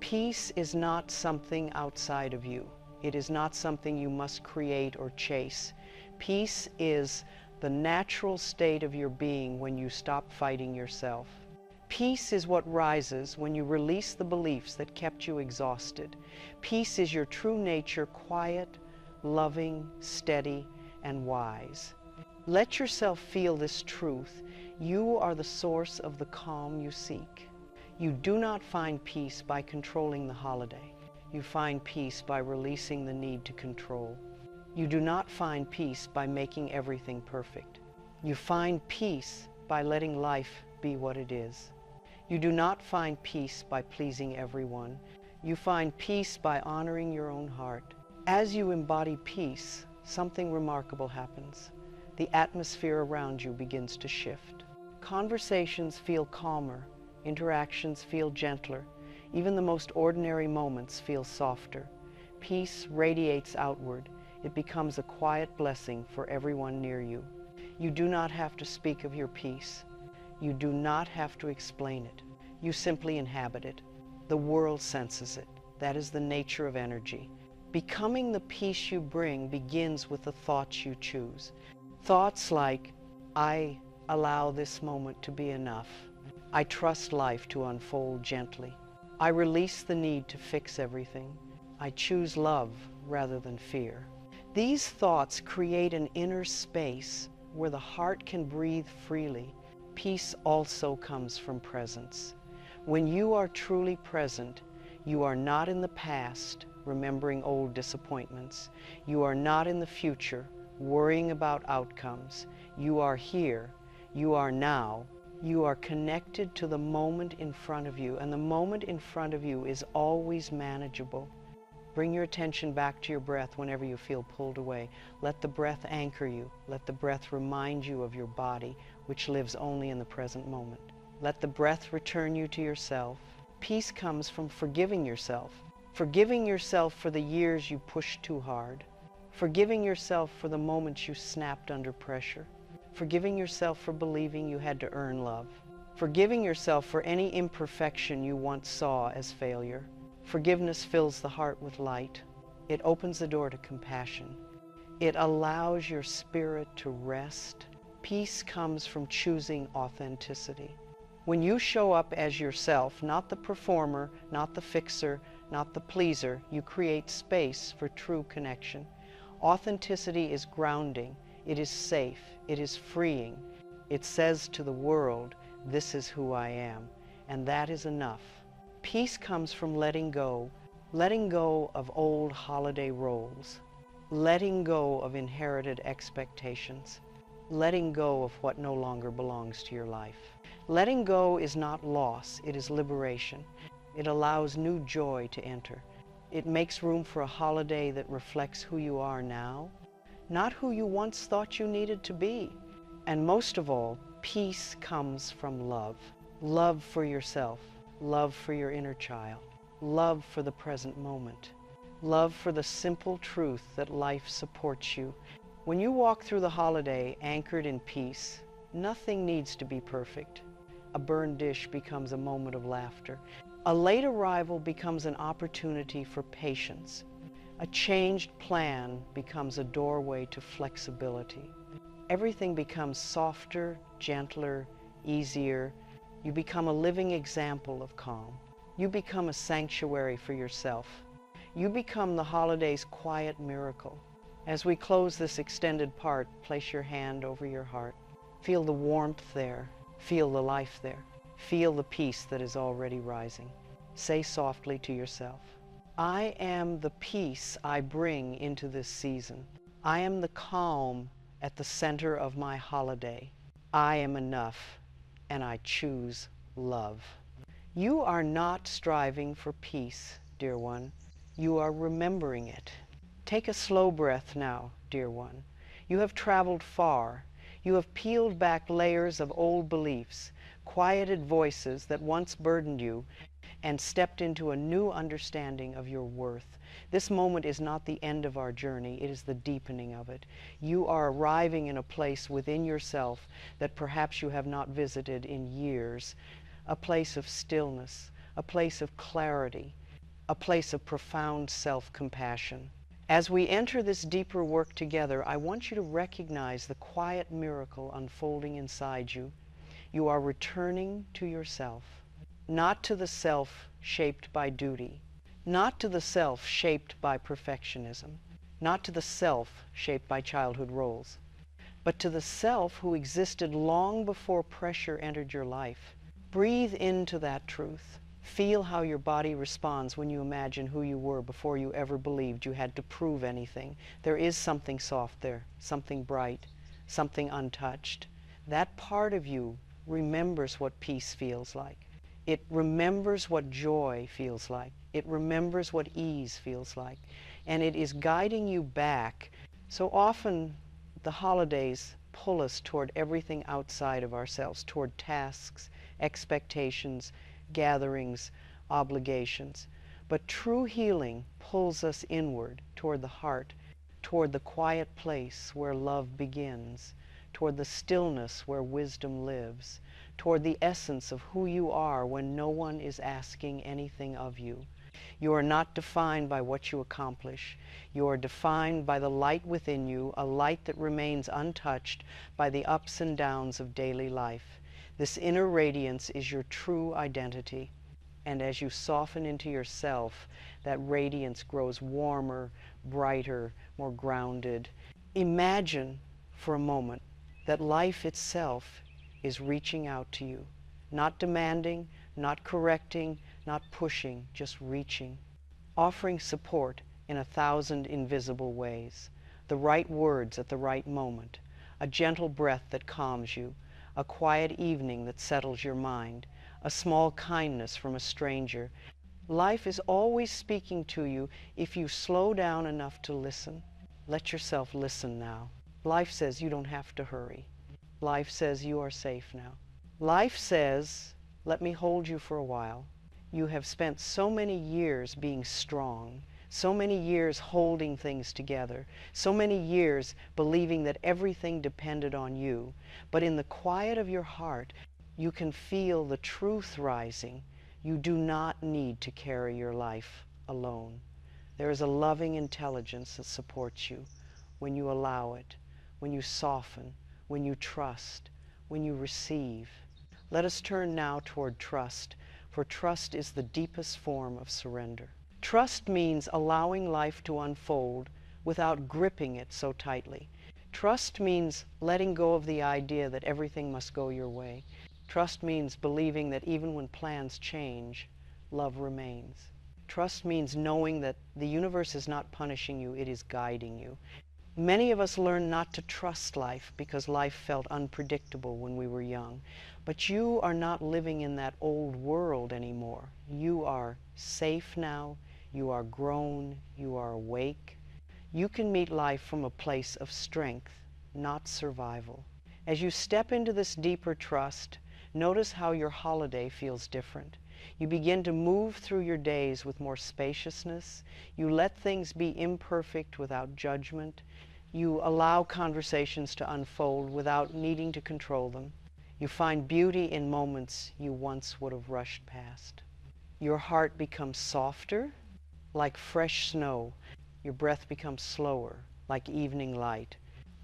Peace is not something outside of you. It is not something you must create or chase. Peace is the natural state of your being when you stop fighting yourself. Peace is what rises when you release the beliefs that kept you exhausted. Peace is your true nature, quiet, loving, steady, and wise. Let yourself feel this truth. You are the source of the calm you seek. You do not find peace by controlling the holiday. You find peace by releasing the need to control. You do not find peace by making everything perfect. You find peace by letting life be what it is. You do not find peace by pleasing everyone. You find peace by honoring your own heart. As you embody peace, something remarkable happens. The atmosphere around you begins to shift. Conversations feel calmer. Interactions feel gentler. Even the most ordinary moments feel softer. Peace radiates outward. It becomes a quiet blessing for everyone near you. You do not have to speak of your peace. You do not have to explain it. You simply inhabit it. The world senses it. That is the nature of energy. Becoming the peace you bring begins with the thoughts you choose. Thoughts like, I allow this moment to be enough. I trust life to unfold gently. I release the need to fix everything. I choose love rather than fear. These thoughts create an inner space where the heart can breathe freely. Peace also comes from presence. When you are truly present, you are not in the past, remembering old disappointments. You are not in the future, worrying about outcomes. You are here. You are now. You are connected to the moment in front of you, and the moment in front of you is always manageable. Bring your attention back to your breath whenever you feel pulled away. Let the breath anchor you. Let the breath remind you of your body, which lives only in the present moment. Let the breath return you to yourself. Peace comes from forgiving yourself. Forgiving yourself for the years you pushed too hard. Forgiving yourself for the moments you snapped under pressure. Forgiving yourself for believing you had to earn love. Forgiving yourself for any imperfection you once saw as failure. Forgiveness fills the heart with light. It opens the door to compassion. It allows your spirit to rest. Peace comes from choosing authenticity. When you show up as yourself, not the performer, not the fixer, not the pleaser, you create space for true connection. Authenticity is grounding. It is safe. It is freeing. It says to the world, this is who I am, and that is enough. Peace comes from letting go of old holiday roles, letting go of inherited expectations, letting go of what no longer belongs to your life. Letting go is not loss, it is liberation. It allows new joy to enter. It makes room for a holiday that reflects who you are now, not who you once thought you needed to be. And most of all, peace comes from love. Love for yourself, love for your inner child, love for the present moment, love for the simple truth that life supports you. When you walk through the holiday anchored in peace, nothing needs to be perfect. A burned dish becomes a moment of laughter. A late arrival becomes an opportunity for patience. A changed plan becomes a doorway to flexibility. Everything becomes softer, gentler, easier. You become a living example of calm. You become a sanctuary for yourself. You become the holiday's quiet miracle. As we close this extended part, place your hand over your heart. Feel the warmth there. Feel the life there. Feel the peace that is already rising. Say softly to yourself, I am the peace I bring into this season. I am the calm at the center of my holiday. I am enough, and I choose love. You are not striving for peace, dear one. You are remembering it. Take a slow breath now, dear one. You have traveled far. You have peeled back layers of old beliefs, quieted voices that once burdened you, and stepped into a new understanding of your worth. This moment is not the end of our journey, it is the deepening of it. You are arriving in a place within yourself that perhaps you have not visited in years, a place of stillness, a place of clarity, a place of profound self-compassion. As we enter this deeper work together, I want you to recognize the quiet miracle unfolding inside you. You are returning to yourself, not to the self shaped by duty, not to the self shaped by perfectionism, not to the self shaped by childhood roles, but to the self who existed long before pressure entered your life. Breathe into that truth. Feel how your body responds when you imagine who you were before you ever believed you had to prove anything. There is something soft there, something bright, something untouched. That part of you remembers what peace feels like. It remembers what joy feels like. It remembers what ease feels like. And it is guiding you back. So often the holidays pull us toward everything outside of ourselves, toward tasks, expectations, gatherings, obligations. But true healing pulls us inward toward the heart, toward the quiet place where love begins, toward the stillness where wisdom lives, toward the essence of who you are when no one is asking anything of you. You are not defined by what you accomplish. You are defined by the light within you, a light that remains untouched by the ups and downs of daily life. This inner radiance is your true identity. And as you soften into yourself, that radiance grows warmer, brighter, more grounded. Imagine for a moment that life itself is reaching out to you, not demanding, not correcting, not pushing, just reaching, offering support in 1,000 invisible ways, the right words at the right moment, a gentle breath that calms you, a quiet evening that settles your mind, a small kindness from a stranger. Life is always speaking to you if you slow down enough to listen. Let yourself listen now. Life says you don't have to hurry. Life says you are safe now. Life says, let me hold you for a while. You have spent so many years being strong, so many years holding things together, so many years believing that everything depended on you. But in the quiet of your heart, you can feel the truth rising. You do not need to carry your life alone. There is a loving intelligence that supports you when you allow it, when you soften, when you trust, when you receive. Let us turn now toward trust, for trust is the deepest form of surrender. Trust means allowing life to unfold without gripping it so tightly. Trust means letting go of the idea that everything must go your way. Trust means believing that even when plans change, love remains. Trust means knowing that the universe is not punishing you, it is guiding you. Many of us learn not to trust life because life felt unpredictable when we were young. But you are not living in that old world anymore. You are safe now. You are grown. You are awake. You can meet life from a place of strength, not survival. As you step into this deeper trust, notice how your holiday feels different. You begin to move through your days with more spaciousness. You let things be imperfect without judgment. You allow conversations to unfold without needing to control them. You find beauty in moments you once would have rushed past. Your heart becomes softer, like fresh snow. Your breath becomes slower, like evening light.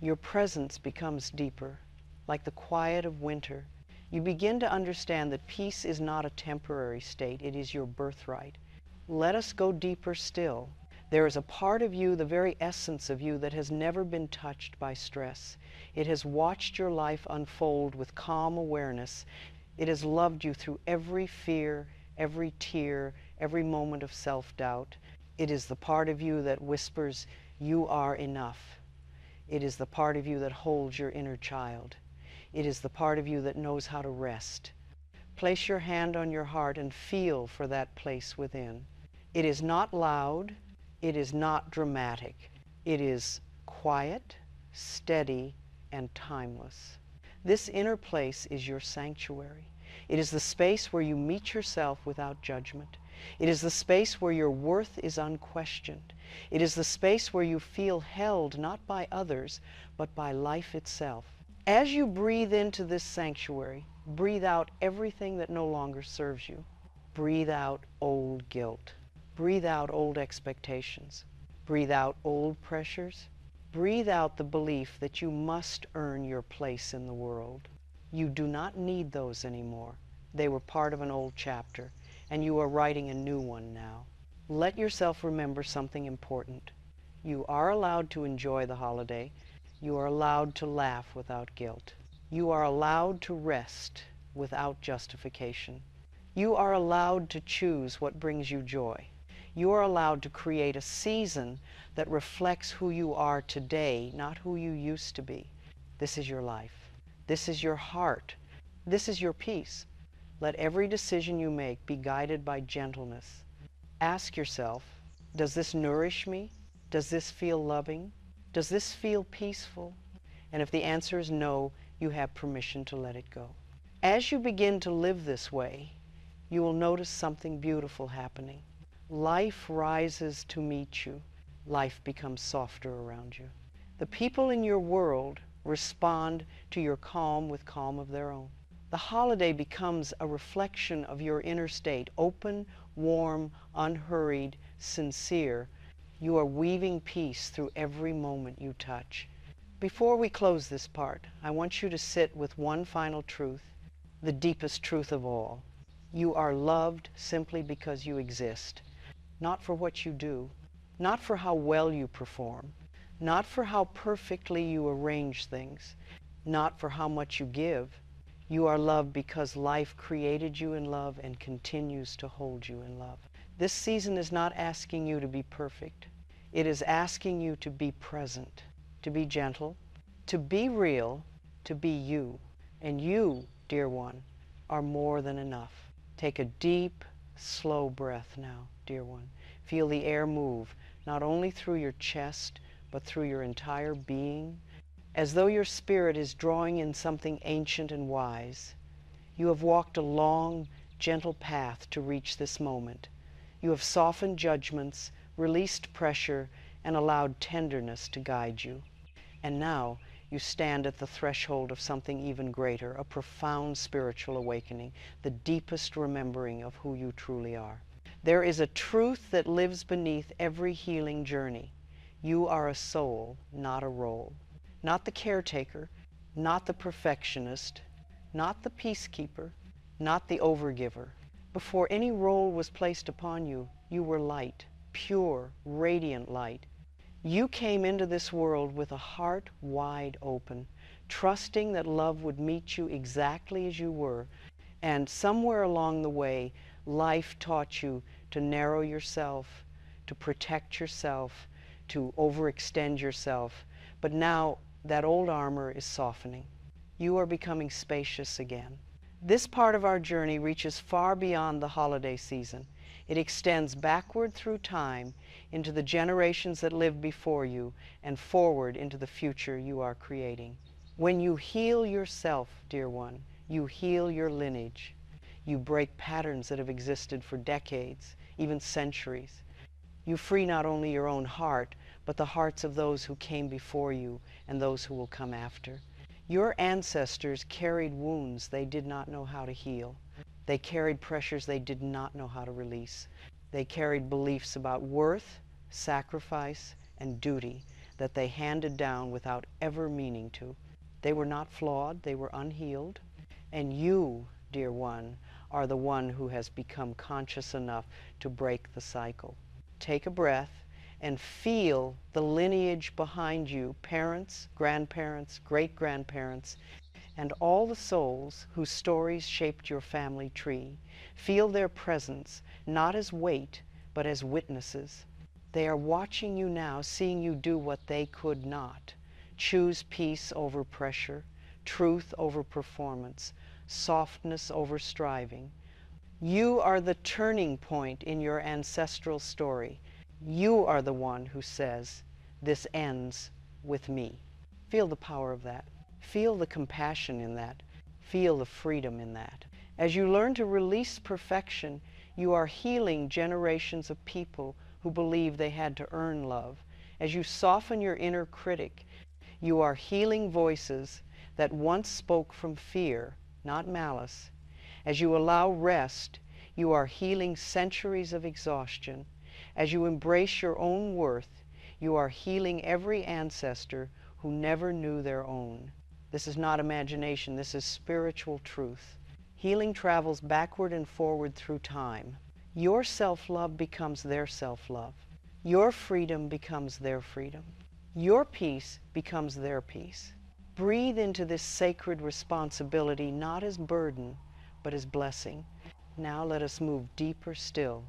Your presence becomes deeper, like the quiet of winter. You begin to understand that peace is not a temporary state, it is your birthright. Let us go deeper still. There is a part of you, the very essence of you, that has never been touched by stress. It has watched your life unfold with calm awareness. It has loved you through every fear, every tear, every moment of self-doubt. It is the part of you that whispers, "You are enough." It is the part of you that holds your inner child. It is the part of you that knows how to rest. Place your hand on your heart and feel for that place within. It is not loud. It is not dramatic. It is quiet, steady, and timeless. This inner place is your sanctuary. It is the space where you meet yourself without judgment. It is the space where your worth is unquestioned. It is the space where you feel held not by others, but by life itself. As you breathe into this sanctuary, breathe out everything that no longer serves you. Breathe out old guilt. Breathe out old expectations. Breathe out old pressures. Breathe out the belief that you must earn your place in the world. You do not need those anymore. They were part of an old chapter, and you are writing a new one now. Let yourself remember something important. You are allowed to enjoy the holiday. You are allowed to laugh without guilt. You are allowed to rest without justification. You are allowed to choose what brings you joy. You are allowed to create a season that reflects who you are today, not who you used to be. This is your life. This is your heart. This is your peace. Let every decision you make be guided by gentleness. Ask yourself, does this nourish me? Does this feel loving? Does this feel peaceful? And if the answer is no, you have permission to let it go. As you begin to live this way, you will notice something beautiful happening. Life rises to meet you. Life becomes softer around you. The people in your world respond to your calm with calm of their own. The holiday becomes a reflection of your inner state, open, warm, unhurried, sincere. You are weaving peace through every moment you touch. Before we close this part, I want you to sit with one final truth, the deepest truth of all. You are loved simply because you exist, not for what you do, not for how well you perform, not for how perfectly you arrange things, not for how much you give. You are loved because life created you in love and continues to hold you in love. This season is not asking you to be perfect. It is asking you to be present, to be gentle, to be real, to be you. And you, dear one, are more than enough. Take a deep, slow breath now, dear one. Feel the air move, not only through your chest, but through your entire being, as though your spirit is drawing in something ancient and wise. You have walked a long, gentle path to reach this moment. You have softened judgments, released pressure, and allowed tenderness to guide you. And now you stand at the threshold of something even greater, a profound spiritual awakening, the deepest remembering of who you truly are. There is a truth that lives beneath every healing journey. You are a soul, not a role. Not the caretaker, not the perfectionist, not the peacekeeper, not the overgiver. Before any role was placed upon you, you were light, pure, radiant light. You came into this world with a heart wide open, trusting that love would meet you exactly as you were. And somewhere along the way, life taught you to narrow yourself, to protect yourself, to overextend yourself. But now that old armor is softening. You are becoming spacious again. This part of our journey reaches far beyond the holiday season. It extends backward through time into the generations that lived before you and forward into the future you are creating. When you heal yourself, dear one, you heal your lineage. You break patterns that have existed for decades, even centuries. You free not only your own heart, but the hearts of those who came before you and those who will come after. Your ancestors carried wounds they did not know how to heal. They carried pressures they did not know how to release. They carried beliefs about worth, sacrifice, and duty that they handed down without ever meaning to. They were not flawed, they were unhealed. And you, dear one, are the one who has become conscious enough to break the cycle. Take a breath and feel the lineage behind you, parents, grandparents, great-grandparents, and all the souls whose stories shaped your family tree. Feel their presence, not as weight, but as witnesses. They are watching you now, seeing you do what they could not. Choose peace over pressure, truth over performance, softness over striving. You are the turning point in your ancestral story. You are the one who says, "This ends with me." Feel the power of that. Feel the compassion in that. Feel the freedom in that. As you learn to release perfection, you are healing generations of people who believe they had to earn love. As you soften your inner critic, you are healing voices that once spoke from fear, not malice. As you allow rest, you are healing centuries of exhaustion. As you embrace your own worth, you are healing every ancestor who never knew their own. This is not imagination, this is spiritual truth. Healing travels backward and forward through time. Your self-love becomes their self-love. Your freedom becomes their freedom. Your peace becomes their peace. Breathe into this sacred responsibility not as burden, but as blessing. Now let us move deeper still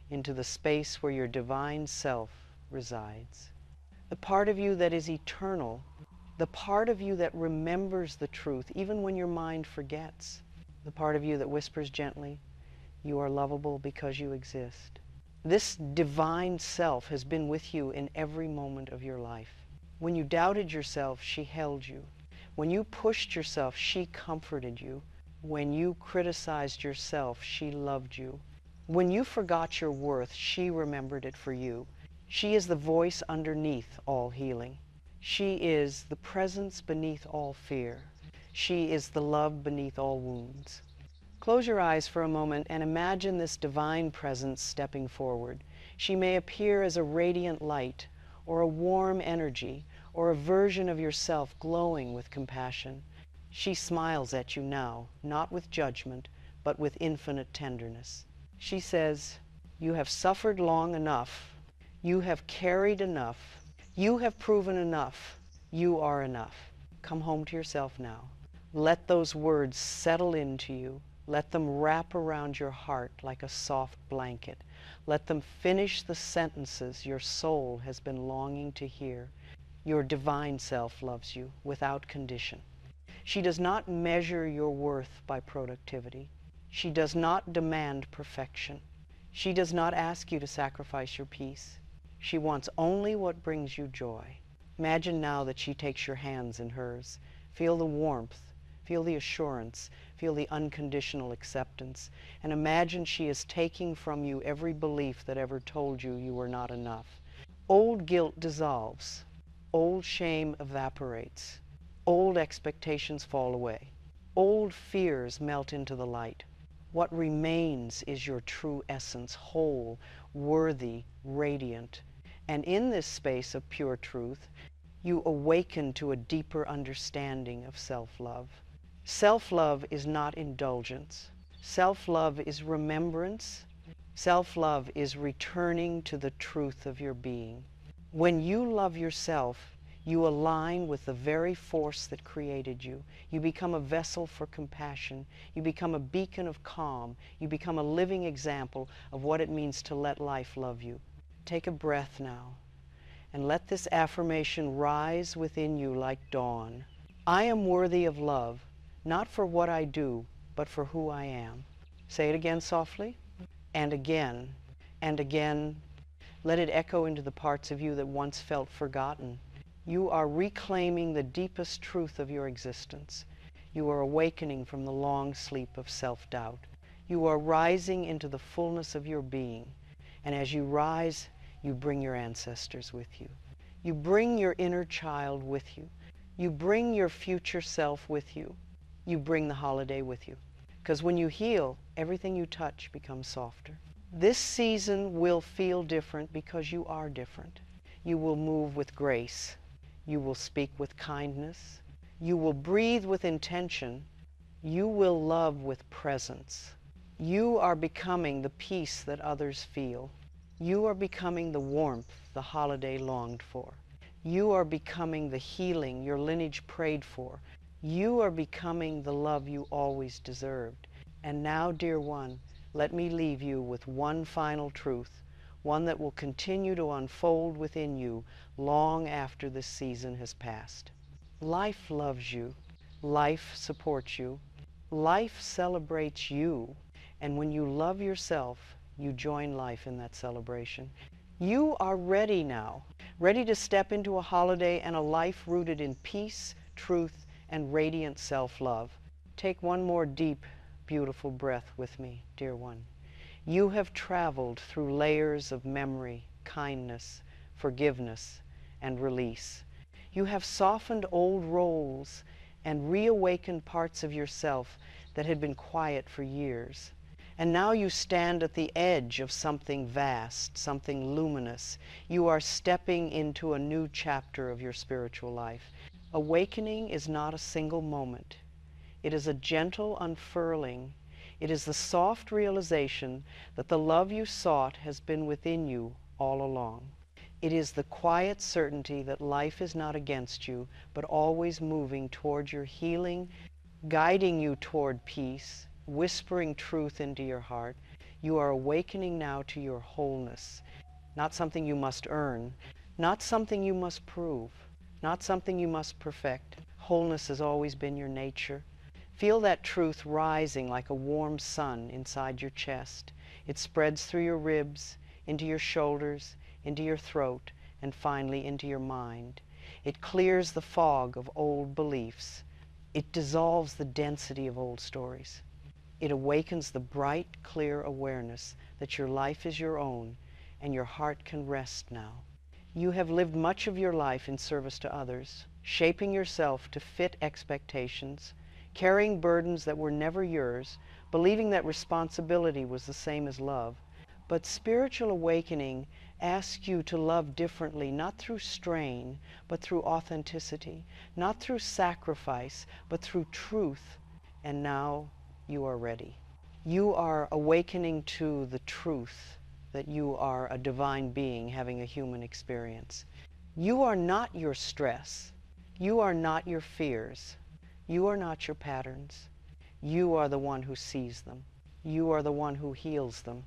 into the space where your divine self resides. The part of you that is eternal, the part of you that remembers the truth even when your mind forgets, the part of you that whispers gently, "You are lovable because you exist." This divine self has been with you in every moment of your life. When you doubted yourself, she held you. When you pushed yourself, she comforted you. When you criticized yourself, she loved you. When you forgot your worth, she remembered it for you. She is the voice underneath all healing. She is the presence beneath all fear. She is the love beneath all wounds. Close your eyes for a moment and imagine this divine presence stepping forward. She may appear as a radiant light, or a warm energy, or a version of yourself glowing with compassion. She smiles at you now, not with judgment, but with infinite tenderness. She says, "You have suffered long enough. You have carried enough. You have proven enough. You are enough. Come home to yourself now." Let those words settle into you. Let them wrap around your heart like a soft blanket. Let them finish the sentences your soul has been longing to hear. Your divine self loves you without condition. She does not measure your worth by productivity. She does not demand perfection. She does not ask you to sacrifice your peace. She wants only what brings you joy. Imagine now that she takes your hands in hers. Feel the warmth. Feel the assurance, feel the unconditional acceptance, and imagine she is taking from you every belief that ever told you you were not enough. Old guilt dissolves, old shame evaporates, old expectations fall away, old fears melt into the light. What remains is your true essence, whole, worthy, radiant. And in this space of pure truth, you awaken to a deeper understanding of self-love. Self-love is not indulgence. Self-love is remembrance. Self-love is returning to the truth of your being. When you love yourself, you align with the very force that created you. You become a vessel for compassion. You become a beacon of calm. You become a living example of what it means to let life love you. Take a breath now, and let this affirmation rise within you like dawn. I am worthy of love, not for what I do, but for who I am. Say it again softly, and again, and again. Let it echo into the parts of you that once felt forgotten. You are reclaiming the deepest truth of your existence. You are awakening from the long sleep of self-doubt. You are rising into the fullness of your being. And as you rise, you bring your ancestors with you. You bring your inner child with you. You bring your future self with you. You bring the holiday with you. Because when you heal, everything you touch becomes softer. This season will feel different because you are different. You will move with grace. You will speak with kindness. You will breathe with intention. You will love with presence. You are becoming the peace that others feel. You are becoming the warmth the holiday longed for. You are becoming the healing your lineage prayed for. You are becoming the love you always deserved. And now, dear one, let me leave you with one final truth, one that will continue to unfold within you long after this season has passed. Life loves you. Life supports you. Life celebrates you. And when you love yourself, you join life in that celebration. You are ready now, ready to step into a holiday and a life rooted in peace, truth, and radiant self-love. Take one more deep, beautiful breath with me, dear one. You have traveled through layers of memory, kindness, forgiveness, and release. You have softened old roles and reawakened parts of yourself that had been quiet for years. And now you stand at the edge of something vast, something luminous. You are stepping into a new chapter of your spiritual life. Awakening is not a single moment. It is a gentle unfurling. It is the soft realization that the love you sought has been within you all along. It is the quiet certainty that life is not against you, but always moving toward your healing, guiding you toward peace, whispering truth into your heart. You are awakening now to your wholeness, not something you must earn, not something you must prove, not something you must perfect. Wholeness has always been your nature. Feel that truth rising like a warm sun inside your chest. It spreads through your ribs, into your shoulders, into your throat, and finally into your mind. It clears the fog of old beliefs. It dissolves the density of old stories. It awakens the bright, clear awareness that your life is your own and your heart can rest now. You have lived much of your life in service to others, shaping yourself to fit expectations, carrying burdens that were never yours, believing that responsibility was the same as love. But spiritual awakening asks you to love differently, not through strain, but through authenticity, not through sacrifice, but through truth. And now you are ready. You are awakening to the truth that you are a divine being having a human experience. You are not your stress. You are not your fears. You are not your patterns. You are the one who sees them. You are the one who heals them.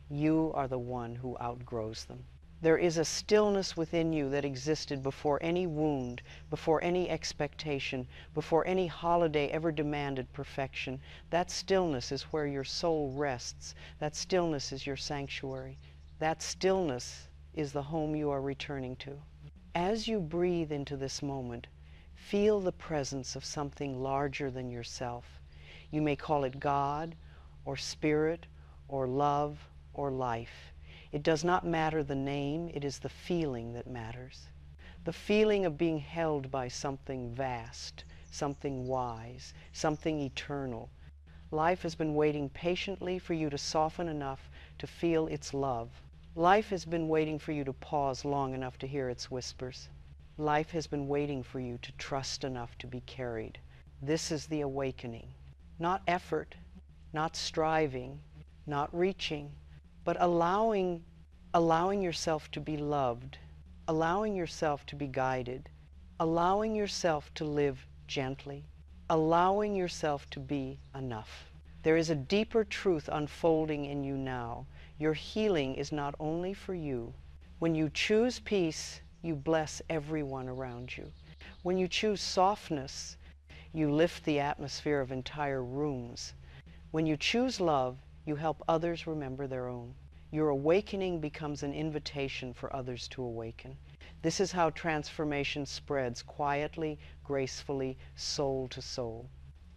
You are the one who outgrows them. There is a stillness within you that existed before any wound, before any expectation, before any holiday ever demanded perfection. That stillness is where your soul rests. That stillness is your sanctuary. That stillness is the home you are returning to. As you breathe into this moment, feel the presence of something larger than yourself. You may call it God, or spirit, or love, or life. It does not matter the name, it is the feeling that matters. The feeling of being held by something vast, something wise, something eternal. Life has been waiting patiently for you to soften enough to feel its love. Life has been waiting for you to pause long enough to hear its whispers. Life has been waiting for you to trust enough to be carried. This is the awakening. Not effort, not striving, not reaching, but allowing yourself to be loved, allowing yourself to be guided, allowing yourself to live gently, allowing yourself to be enough. There is a deeper truth unfolding in you now. Your healing is not only for you. When you choose peace, you bless everyone around you. When you choose softness, you lift the atmosphere of entire rooms. When you choose love, you help others remember their own. Your awakening becomes an invitation for others to awaken. This is how transformation spreads quietly, gracefully, soul to soul.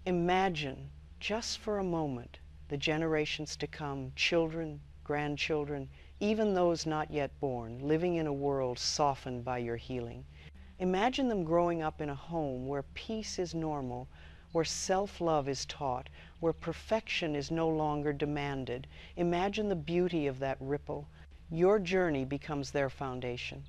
Imagine, just for a moment, the generations to come, children, grandchildren, even those not yet born, living in a world softened by your healing. Imagine them growing up in a home where peace is normal, where self-love is taught, where perfection is no longer demanded. Imagine the beauty of that ripple. Your journey becomes their foundation.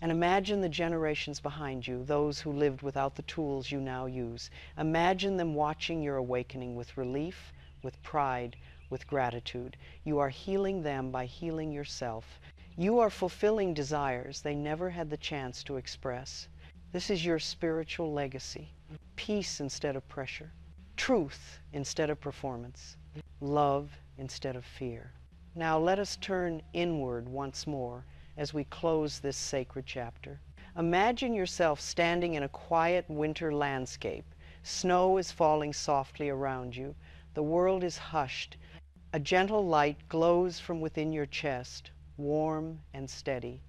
And imagine the generations behind you, those who lived without the tools you now use. Imagine them watching your awakening with relief, with pride, with gratitude. You are healing them by healing yourself. You are fulfilling desires they never had the chance to express. This is your spiritual legacy. Peace instead of pressure. Truth instead of performance. Love instead of fear. Now let us turn inward once more as we close this sacred chapter. Imagine yourself standing in a quiet winter landscape. Snow is falling softly around you. The world is hushed. A gentle light glows from within your chest, warm and steady.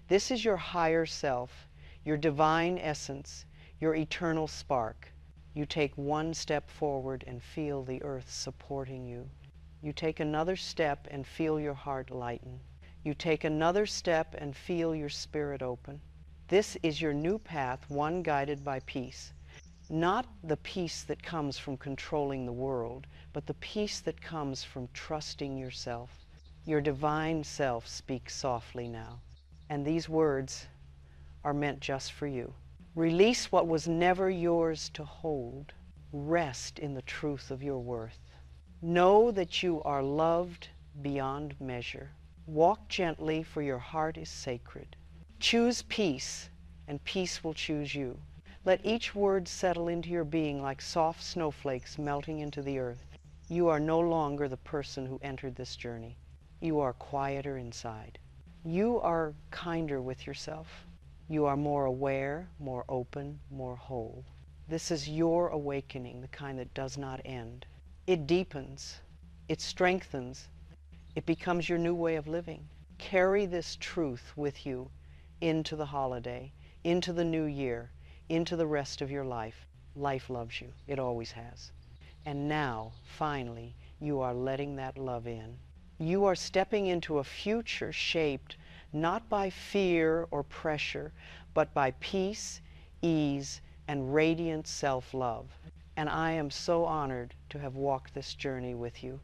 This is your higher self, your divine essence, your eternal spark. You take one step forward and feel the earth supporting you. You take another step and feel your heart lighten. You take another step and feel your spirit open. This is your new path, one guided by peace. Not the peace that comes from controlling the world, but the peace that comes from trusting yourself. Your divine self speaks softly now, and these words are meant just for you. Release what was never yours to hold. Rest in the truth of your worth. Know that you are loved beyond measure. Walk gently, for your heart is sacred. Choose peace, and peace will choose you. Let each word settle into your being like soft snowflakes melting into the earth. You are no longer the person who entered this journey. You are quieter inside. You are kinder with yourself. You are more aware, more open, more whole. This is your awakening, the kind that does not end. It deepens, it strengthens, it becomes your new way of living. Carry this truth with you into the holiday, into the new year, into the rest of your life. Life loves you. It always has. And now, finally, you are letting that love in. You are stepping into a future shaped not by fear or pressure, but by peace, ease, and radiant self-love. And I am so honored to have walked this journey with you.